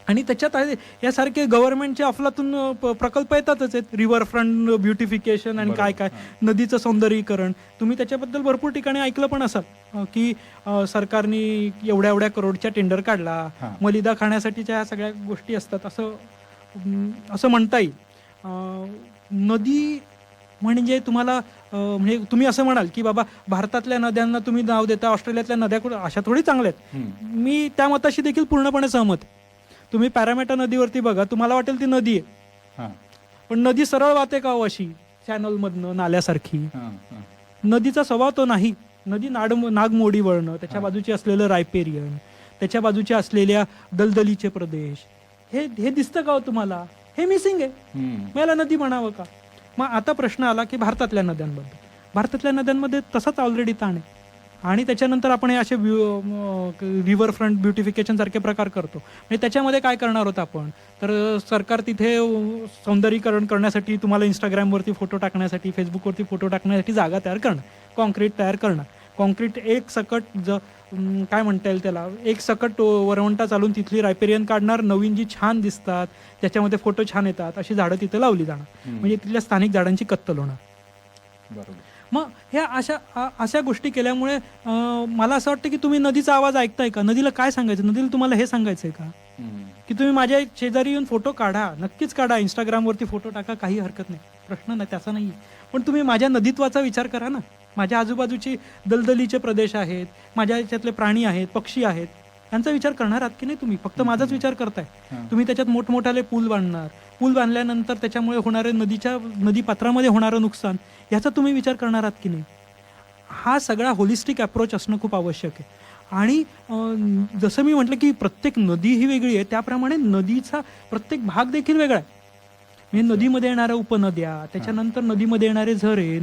आणि त्याच्यात यासारखे गव्हर्नमेंटचे अफलातून प्रकल्प येतातच आहेत. रिव्हरफ्रंट ब्युटिफिकेशन आणि काय काय, नदीचं सौंदर्यीकरण. तुम्ही त्याच्याबद्दल भरपूर ठिकाणी ऐकलं पण असाल की सरकारने एवढ्या करोडच्या टेंडर काढला, हां. मलिदा खाण्यासाठीच्या ह्या सगळ्या गोष्टी असतात असं म्हणता येईल. नदी म्हणजे तुम्हाला म्हणजे तुम्ही असं म्हणाल की बाबा भारतातल्या नद्यांना तुम्ही नाव देता, ऑस्ट्रेलियातल्या नद्या कुठं अशा थोडी चांगल्या आहेत. मी त्या मताशी देखील पूर्णपणे सहमत आहे. तुम्ही पॅरामेटा नदीवरती बघा, तुम्हाला वाटेल ती नदी आहे, हां. पण नदी सरळ वाहते का हो अशी चॅनलमधनं नाल्यासारखी? हां, हां. नदीचा स्वभाव तो नाही. नदी नागमोडी वळणं, त्याच्या बाजूचे असलेलं रायपेरियन, त्याच्या बाजूचे असलेल्या दलदलीचे प्रदेश, हे दिसतं का हो तुम्हाला? हे मिसिंग आहे. मग याला नदी म्हणावं का? मग आता प्रश्न आला की भारतातल्या नद्यांमध्ये तसाच ऑलरेडी ताण आहे. आणि त्याच्यानंतर आपण हे असे रिव्हरफ्रंट ब्युटिफिकेशन सारखे प्रकार करतो. म्हणजे त्याच्यामध्ये काय करणार होतं आपण? तर सरकार तिथे सौंदर्यीकरण करण्यासाठी, तुम्हाला इंस्टाग्रामवरती फोटो टाकण्यासाठी, फेसबुकवरती फोटो टाकण्यासाठी जागा तयार करणं, कॉन्क्रीट तयार करणं. कॉन्क्रीट एक सकट काय म्हणता येईल त्याला, एक सकट वरवंटा चालून तिथली रायपेरियन काढणार, नवीन जी छान दिसतात, त्याच्यामध्ये फोटो छान येतात, अशी झाडं तिथे लावली जाणार. म्हणजे तिथल्या स्थानिक झाडांची कत्तल होणार. बरोबर. मग ह्या अशा गोष्टी केल्यामुळे मला असं वाटतं की तुम्ही नदीचा आवाज ऐकताय का? नदीला काय सांगायचं? नदीला तुम्हाला हे सांगायचंय का की तुम्ही माझ्या शेजारी येऊन फोटो काढा? नक्कीच काढा, इंस्टाग्रामवरती फोटो टाका, काही हरकत नाही, प्रश्न नाही, त्याचा नाही. पण तुम्ही माझ्या नदीत्वाचा विचार करा ना. माझ्या आजूबाजूची दलदलीचे प्रदेश आहेत, माझ्या याच्यातले प्राणी आहेत, पक्षी आहेत, यांचा विचार करणार आहात की नाही तुम्ही? फक्त माझाच विचार करताय. तुम्ही त्याच्यात मोठमोठाले पूल बांधणार, पूल बांधल्यानंतर त्याच्यामुळे होणारे नदीपात्रामध्ये होणारं नुकसान, याचा तुम्ही विचार करणार आहात की नाही? हा सगळा होलिस्टिक अप्रोच असणं खूप आवश्यक आहे. आणि जसं मी म्हटलं की प्रत्येक नदी ही वेगळी आहे, त्याप्रमाणे नदीचा प्रत्येक भाग देखील वेगळा आहे. म्हणजे नदीमध्ये येणाऱ्या उपनद्या, त्याच्यानंतर नदीमध्ये येणारे झरे,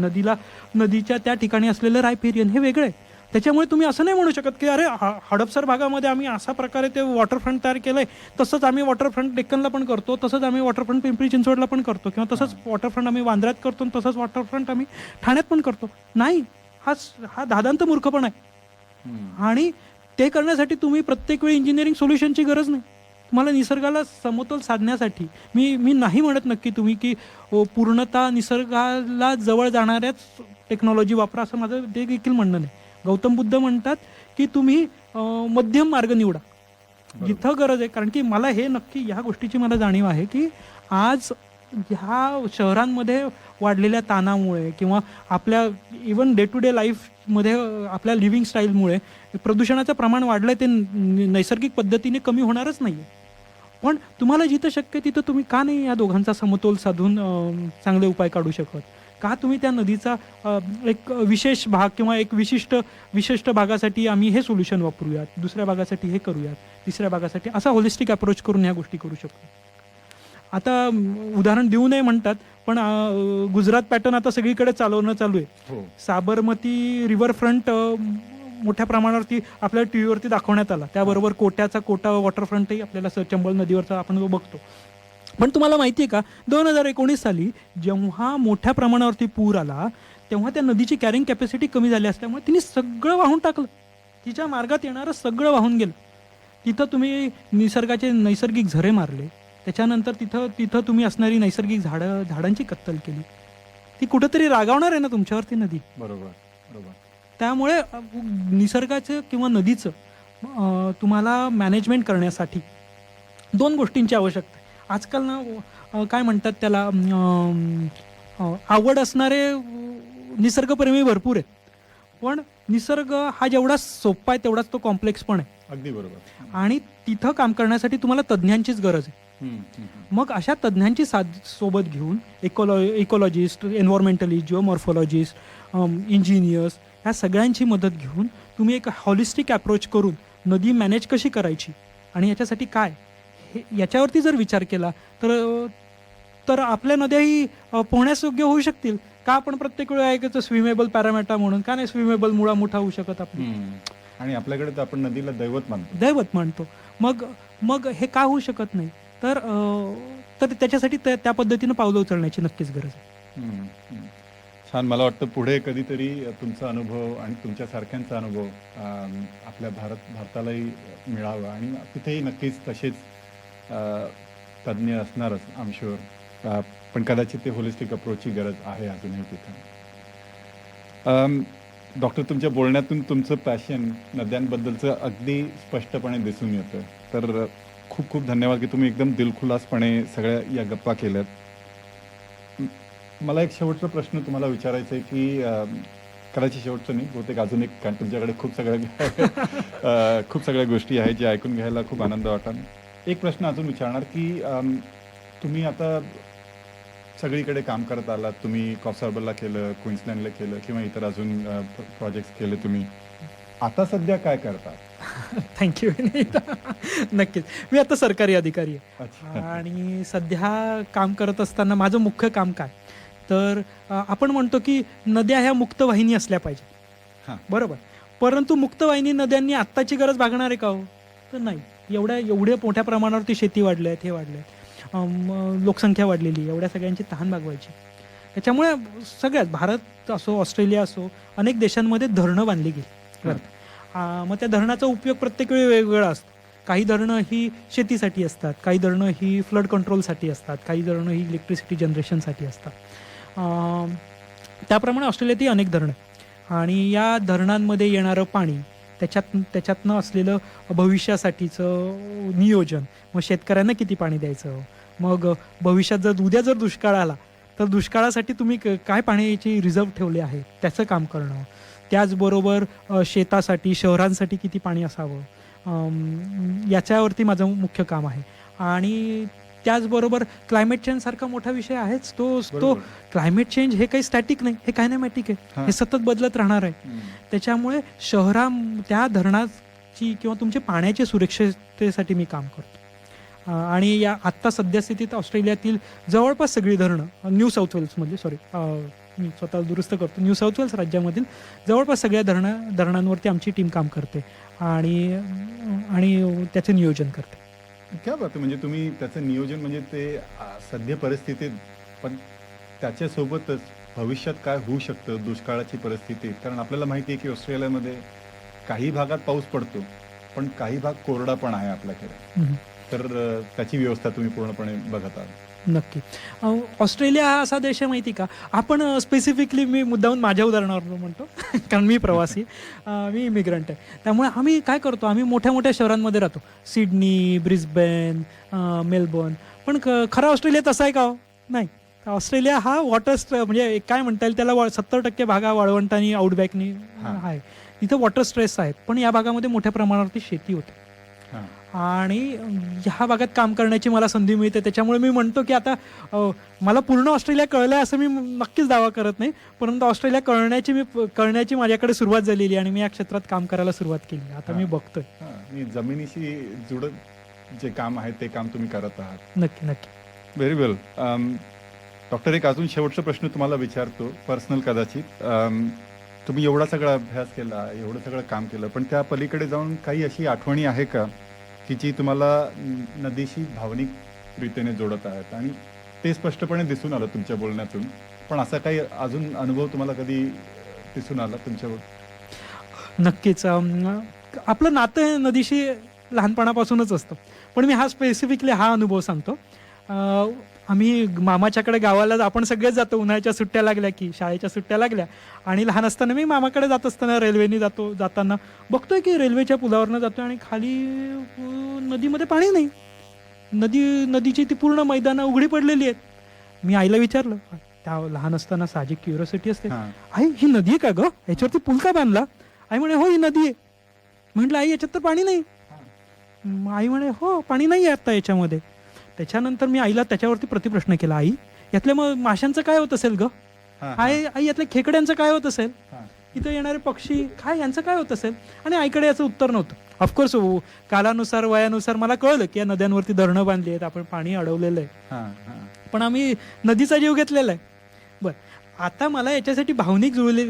नदीच्या त्या ठिकाणी असलेलं रायपेरियन, हे वेगळं आहे. त्याच्यामुळे तुम्ही असं नाही म्हणू शकत की अरे हडपसर भागामध्ये आम्ही अशा प्रकारे ते वॉटरफ्रंट तयार केलंय, तसंच आम्ही वॉटरफ्रंट डेक्कनला पण करतो, तसंच आम्ही वॉटरफ्रंट पिंपरी चिंचवडला पण करतो, किंवा तसंच वॉटरफ्रंट आम्ही वांद्र्यात करतो, तसंच वॉटरफ्रंट आम्ही ठाण्यात पण करतो. नाही, हा दादांत मूर्खपणा आहे. आणि ते करण्यासाठी तुम्ही प्रत्येक वेळी इंजिनिअरिंग सोल्युशनची गरज नाही. तुम्हाला निसर्गाला समतोल साधण्यासाठी मी नाही म्हणत नक्की तुम्ही की पूर्णतः निसर्गाला जवळ जाणाऱ्याच टेक्नॉलॉजी वापरा, असं माझं ते देखील म्हणणं नाही. गौतम बुद्ध म्हणतात की तुम्ही मध्यम मार्ग निवडा जिथं गरज आहे. कारण की मला हे नक्की ह्या गोष्टीची मला जाणीव आहे की आज ह्या शहरांमध्ये वाढलेल्या ताणामुळे किंवा आपल्या इवन डे टू डे लाईफमध्ये आपल्या लिव्हिंग स्टाईलमुळे प्रदूषणाचं प्रमाण वाढलं आहे. ते नैसर्गिक पद्धतीने कमी होणारच नाही आहे. पण तुम्हाला जिथं शक्य तिथं तुम्ही का नाही या दोघांचा समतोल साधून चांगले उपाय काढू शकत? का तुम्ही त्या नदीचा एक विशेष भाग किंवा एक विशिष्ट भागासाठी आम्ही हे सोल्युशन वापरूयात, दुसऱ्या भागासाठी हे करूयात, तिसऱ्या भागासाठी, असा होलिस्टिक अप्रोच करून ह्या गोष्टी करू शकतो. आता उदाहरण देऊ नये म्हणतात, पण गुजरात पॅटर्न आता सगळीकडे चालू आहे. साबरमती रिव्हरफ्रंट मोठ्या प्रमाणावरती आपल्या टीव्हीवरती दाखवण्यात आला. त्याबरोबर कोटा वॉटरफ्रंटही आपल्याला चंबळ नदीवरचा आपण बघतो. पण तुम्हाला माहिती आहे का, 2019 साली जेव्हा मोठ्या प्रमाणावरती पूर आला, तेव्हा त्या नदीची कॅरिंग कॅपॅसिटी कमी झाली असल्यामुळे तिने सगळं वाहून टाकलं. तिच्या मार्गात येणारं सगळं वाहून गेलं. तिथं तुम्ही निसर्गाचे नैसर्गिक झरे मारले, त्याच्यानंतर तिथं तुम्ही असणारी नैसर्गिक झाडांची कत्तल केली. ती कुठंतरी रागावणार आहे ना तुमच्यावरती नदी. बरोबर. त्यामुळे निसर्गाचं किंवा नदीचं तुम्हाला मॅनेजमेंट करण्यासाठी 2 गोष्टींची आवश्यकता आहे. आजकाल ना काय म्हणतात त्याला आवड असणारे निसर्गप्रेमी भरपूर आहेत. पण निसर्ग हा जेवढा सोपा आहे तेवढाच तो कॉम्प्लेक्स पण आहे. अगदी बरोबर. आणि तिथं काम करण्यासाठी तुम्हाला तज्ज्ञांचीच गरज आहे. मग अशा तज्ज्ञांची सोबत घेऊन इकॉलॉजिस्ट, एन्व्हायरमेंटलिस्ट, जिओमॉर्फॉलॉजिस्ट, इंजिनियर्स ह्या सगळ्यांची मदत घेऊन तुम्ही एक हॉलिस्टिक अप्रोच करून नदी मॅनेज कशी करायची आणि याच्यासाठी काय याच्यावरती जर विचार केला तर आपल्या नद्याही पोहण्यास योग्य होऊ शकतील. का आपण प्रत्येक वेळी ऐकायचं स्विमेबल पॅरामेटा म्हणून, का नाही स्विमेबल मुळा मोठा होऊ शकत आपली. आणि आपल्याकडे तर आपण नदीला दैवत मानतो. मग हे का होऊ शकत नाही. तर त्याच्यासाठी त्या पद्धतीनं पावलं उचलण्याची नक्कीच गरज आहे. छान. मला वाटतं पुढे कधीतरी तुमचा अनुभव आणि तुमच्यासारख्यांचा अनुभव आपल्या भारतालाही मिळावा आणि तिथेही नक्कीच तसेच तज्ज्ञ असणारच आय एम शुअर. पण कदाचित ते होलिस्टिक अप्रोचची गरज आहे अजूनही तिथं. डॉक्टर, तुमच्या बोलण्यातून तुमचं पॅशन नद्यांबद्दलचं अगदी स्पष्टपणे दिसून येतं. तर खूप खूप धन्यवाद की तुम्ही एकदम दिलखुलासपणे सगळ्या या गप्पा केल्यात. मला एक शेवटचा प्रश्न तुम्हाला विचारायचा आहे की कदाचित शेवटचं नाही, बहुतेक अजून एक, कारण तुमच्याकडे खूप सगळ्या गोष्टी आहेत ज्या ऐकून घ्यायला खूप आनंद वाटला. एक प्रश्न अजून विचारणार की तुम्ही आता सगळीकडे काम करत आलात. तुम्ही कॉक्सहार्बरला केलं, क्वीन्सलँडला केलं किंवा इतर अजून प्रोजेक्ट्स केले तुम्ही. आता सध्या काय करतात? थँक्यू. नक्कीच. मी आता सरकारी अधिकारी आहे. अच्छा. आणि सध्या काम करत असताना माझं मुख्य काम काय, तर आपण म्हणतो की नद्या ह्या मुक्त वाहिनी असल्या पाहिजेत. हां. बरोबर. परंतु मुक्तवाहिनी नद्यांनी आत्ताची गरज भागणार आहे का हो? तर नाही. एवढ्या मोठ्या प्रमाणावरती शेती वाढल्या आहेत, हे वाढले आहेत, लोकसंख्या वाढलेली, एवढ्या सगळ्यांची तहान भागवायची. त्याच्यामुळे सगळ्यात भारत असो, ऑस्ट्रेलिया असो, अनेक देशांमध्ये धरणं बांधली गेली. मग त्या धरणाचा उपयोग प्रत्येक वेळी वेगवेगळा असतो. काही धरणं ही शेतीसाठी असतात, काही धरणं ही फ्लड कंट्रोलसाठी असतात, काही धरणं ही इलेक्ट्रिसिटी जनरेशनसाठी असतात. त्याप्रमाणे ऑस्ट्रेलियातही अनेक धरणं आणि या धरणांमध्ये येणारं पाणी, त्याच्यातनं असलेलं भविष्यासाठीचं नियोजन, मग शेतकऱ्यांना किती पाणी द्यायचं, मग भविष्यात उद्या जर दुष्काळ आला तर दुष्काळासाठी तुम्ही काय पाण्याची रिझर्व्ह ठेवले आहे त्याचं काम करणं. त्याचबरोबर शेतासाठी, शहरांसाठी किती पाणी असावं याच्यावरती माझं मुख्य काम आहे. आणि त्याचबरोबर क्लायमेट चेंजसारखा मोठा विषय आहेच. तो क्लायमेट चेंज हे काही स्टॅटिक नाही, हे कायनॅमॅटिक आहे. हे सतत बदलत राहणार आहे. त्याच्यामुळे त्या धरणाची किंवा तुमच्या पाण्याच्या सुरक्षिततेसाठी मी काम करतो. आणि या आत्ता सद्यस्थितीत ऑस्ट्रेलियातील जवळपास सगळी धरणं, न्यू साऊथ वेल्समधली, मी स्वतः दुरुस्त करतो, न्यू साऊथ वेल्स राज्यामधील जवळपास सगळ्या धरणांवरती आमची टीम काम करते आणि त्याचं नियोजन करते. क्या बात आहे. म्हणजे तुम्ही त्याचं नियोजन, म्हणजे ते सध्या परिस्थितीत, पण त्याच्यासोबतच भविष्यात काय होऊ शकतं, दुष्काळाची परिस्थिती. कारण आपल्याला माहिती आहे की ऑस्ट्रेलियामध्ये काही भागात पाऊस पडतो पण काही भाग कोरडा पण आहे आपल्याकडे. तर त्याची व्यवस्था तुम्ही पूर्णपणे बघत आहात. नक्की. ऑस्ट्रेलिया हा असा देश आहे माहिती का, आपण स्पेसिफिकली, मी मुद्दाहून माझ्या उदाहरणावर म्हणतो कारण मी प्रवासी, मी इमिग्रंट आहे. त्यामुळे आम्ही काय करतो, आम्ही मोठ्या मोठ्या शहरांमध्ये राहतो, सिडनी, ब्रिस्बेन, मेलबर्न. पण खरा ऑस्ट्रेलिया तसा आहे का हो? नाही. ऑस्ट्रेलिया हा म्हणजे काय म्हणता येईल त्याला 70% भागा वाळवंटानी, आउटबॅकनी आहे. तिथं वॉटर स्ट्रेस आहेत, पण या भागामध्ये मोठ्या प्रमाणावरती शेती होते आणि ह्या भागात काम करण्याची मला संधी मिळते. त्याच्यामुळे मी म्हणतो की आता मला पूर्ण ऑस्ट्रेलिया कळलं आहे असं मी नक्कीच दावा करत नाही, परंतु ऑस्ट्रेलिया कळण्याची माझ्याकडे सुरुवात झालेली आणि मी या क्षेत्रात काम करायला सुरुवात केली. आता मी बघतोय. जमिनीशी जुडत जे काम आहे ते काम तुम्ही करत आहात. नक्की नक्की. व्हेरी वेल. डॉक्टर, एक अजून शेवटचा प्रश्न तुम्हाला विचारतो, पर्सनल कदाचित. तुम्ही एवढा सगळा अभ्यास केला, एवढं सगळं काम केलं, पण त्या पलीकडे जाऊन काही अशी आठवणी आहे का की जी तुम्हाला नदीशी भावनिक रीतीने जोडत आहेत आणि ते स्पष्टपणे दिसून आलं तुमच्या बोलण्यातून, पण असा काही अजून अनुभव तुम्हाला कधी दिसून आला तुमच्यावर? नक्कीच. आपलं नातं नदीशी लहानपणापासूनच असतं, पण मी स्पेसिफिकली हा अनुभव सांगतो. आम्ही मामाच्याकडे गावाला आपण सगळेच जातो, उन्हाळ्याच्या सुट्ट्या लागल्या की, शाळेच्या सुट्ट्या लागल्या, आणि लहान असताना मी मामाकडे जात असताना रेल्वेने जाताना बघतोय की रेल्वेच्या पुलावरनं जातोय आणि खाली नदीमध्ये पाणी नाही. नदीची ती पूर्ण मैदानं उघडी पडलेली आहेत. मी आईला विचारलं, त्या लहान असताना साहजिक क्युरिओसिटी असते, हां. आई ही नदी आहे का ग, याच्यावरती पूल का बांधला? आई म्हणे हो ही नदी आहे. म्हटलं आई याच्यात तर पाणी नाही. आई म्हणे हो पाणी नाही आहे आता याच्यामध्ये. त्याच्यानंतर मी आईला त्याच्यावरती प्रतिप्रश्न केला, आई यातल्या मग माशांचं काय होत असेल ग? हां, आई यातल्या खेकड्यांचं काय होत असेल? हां. इथं येणारे पक्षी काय यांचं काय होत असेल? आणि आईकडे याचं उत्तर नव्हतं. ऑफकोर्स कालानुसार वयानुसार मला कळलं की या नद्यांवरती धरणं बांधली आहेत, आपण पाणी अडवलेलं आहे, हां, हां. पण आम्ही नदीचा जीव घेतलेला आहे. बरं, आता मला याच्यासाठी भावनिक जुळले,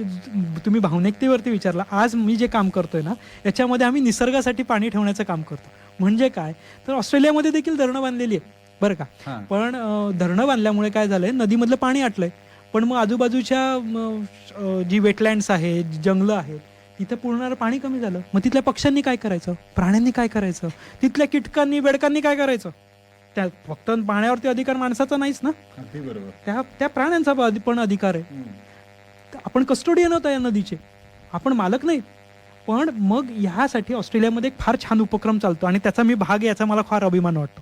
तुम्ही भावनिकतेवरती विचारला. आज मी जे काम करतोय ना याच्यामध्ये आम्ही निसर्गासाठी पाणी ठेवण्याचं काम करतो. म्हणजे काय तर ऑस्ट्रेलियामध्ये देखील धरणं बांधलेली आहे बरं का. हां. पण धरणं बांधल्यामुळे काय झालंय, नदीमधलं पाणी आटलंय, पण मग आजूबाजूच्या जी वेटलँड्स आहेत, जंगलं आहेत, तिथे पुरणारं पाणी कमी झालं. मग तिथल्या पक्ष्यांनी काय करायचं, प्राण्यांनी काय करायचं, तिथल्या कीटकांनी बेडकांनी काय करायचं? त्या फक्त पाण्यावरती अधिकार माणसाचा नाहीच ना, अगदी बरोबर. त्या प्राण्यांचा पण अधिकार आहे. तर आपण कस्टोडियन होता या नदीचे, आपण मालक नाही. पण मग ह्यासाठी ऑस्ट्रेलियामध्ये एक फार छान उपक्रम चालतो आणि त्याचा मी भाग आहे, याचा मला फार अभिमान वाटतो.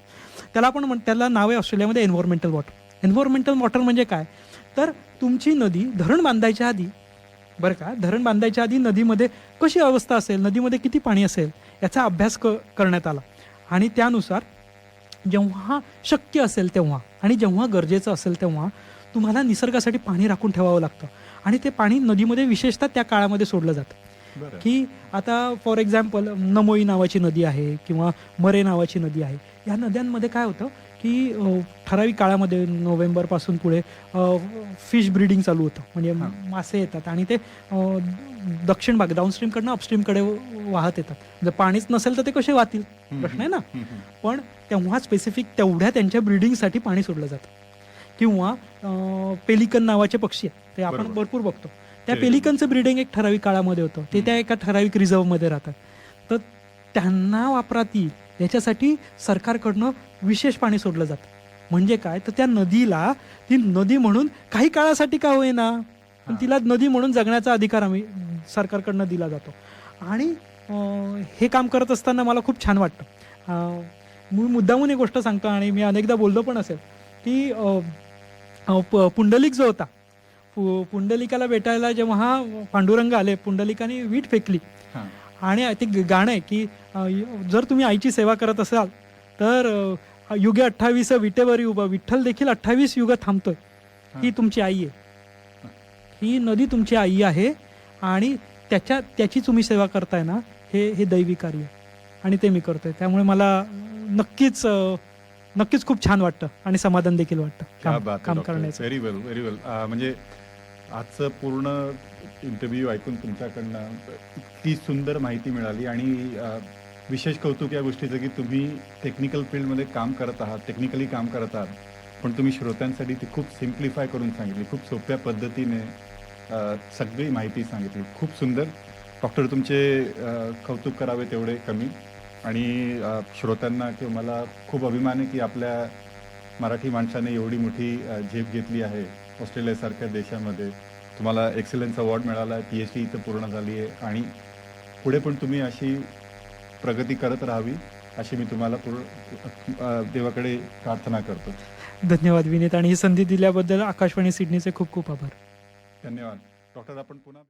त्याला नाव आहे ऑस्ट्रेलियामध्ये एन्व्हायरमेंटल वॉटर. एन्व्हायरमेंटल वॉटर म्हणजे काय तर तुमची नदी धरण बांधायच्या आधी, बरं का, धरण बांधायच्या आधी नदीमध्ये कशी अवस्था असेल, नदीमध्ये किती पाणी असेल याचा अभ्यास करण्यात आला. आणि त्यानुसार जेव्हा शक्य असेल तेव्हा आणि जेव्हा गरजेचं असेल तेव्हा तुम्हाला निसर्गासाठी पाणी राखून ठेवावं लागतं. आणि ते पाणी नदीमध्ये विशेषतः त्या काळामध्ये सोडलं जातं. बरं. की आता फॉर एक्झाम्पल नमोई नावाची नदी आहे किंवा मरे नावाची नदी आहे. या नद्यांमध्ये काय होतं की ठराविक काळामध्ये नोव्हेंबरपासून पुढे फिश ब्रीडिंग चालू होतं. म्हणजे हां. मासे येतात आणि ते दक्षिण भाग डाऊनस्ट्रीमकडनं अपस्ट्रीमकडे वाहत येतात. जर पाणीच नसेल तर ते कसे वाहतील, प्रश्न आहे ना. हं, हं. पण तेव्हा स्पेसिफिक तेवढ्या त्यांच्या ब्रीडिंगसाठी पाणी सोडलं जातं. किंवा पेलिकन नावाचे पक्षी आहेत, ते आपण बरोबर. भरपूर बघतो. त्या पेलिकन. पेलिकनचं ब्रीडिंग एक ठराविक काळामध्ये होतं. ते त्या एका ठराविक रिझर्वमध्ये राहतात. तर त्यांना वापरात येईल याच्यासाठी सरकारकडनं विशेष पाणी सोडलं जातं. म्हणजे काय तर त्या नदीला ती नदी म्हणून काही काळासाठी का होईना पण तिला नदी म्हणून जगण्याचा अधिकार आम्ही सरकारकडनं दिला जातो. आणि हे काम करत असताना मला खूप छान वाटतं. मी मुद्दामून एक गोष्ट सांगतो आणि मी अनेकदा बोललो पण असेल की पुंडलिक जो होता, पुंडलिकाला भेटायला जेव्हा पांडुरंग आले, पुंडलिकाने वीट फेकली. हां. आणि ते गाणं आहे की जर तुम्ही आईची सेवा करत असाल तर युगे 28 विटेवरी उभा, विठ्ठल देखील 28 युग थांबतोय. ही तुमची आई आहे, ही नदी तुमची आई आहे आणि त्याची तुम्ही सेवा करताय ना, हे दैवी कार्य आहे. आणि ते मी करतोय. त्यामुळे मला नक्कीच खूप छान वाटतं आणि समाधान देखील वाटतं काम करण्याचं. व्हेरी वेल, व्हेरी वेल. म्हणजे आजचं पूर्ण इंटरव्ह्यू ऐकून तुमच्याकडनं इतकी सुंदर माहिती मिळाली आणि विशेष कौतुक या गोष्टीचं की तुम्ही टेक्निकल फील्डमध्ये काम करत आहात, टेक्निकली काम करत आहात, पण तुम्ही श्रोत्यांसाठी ती खूप सिम्प्लिफाय करून सांगितली, खूप सोप्या पद्धतीने सगळी माहिती सांगितली. खूप सुंदर. डॉक्टर, तुमचे कौतुक करावे तेवढे कमी. आणि श्रोत्यांना किंवा मला खूप अभिमान आहे की आपल्या मराठी माणसाने एवढी मोठी झेप घेतली आहे ऑस्ट्रेलियासारख्या देशामध्ये. तुम्हाला एक्सलन्स अवॉर्ड मिळाला आहे, PhD इथं पूर्ण झाली आहे आणि पुढे पण तुम्ही अशी प्रगती करत राहावी अशी मी तुम्हाला देवाकडे प्रार्थना करतो. धन्यवाद विनीत, आणि ही संधी दिल्याबद्दल आकाशवाणी सिडनीचे खूप खूप आभार. धन्यवाद. डॉक्टर, आपण पुन्हा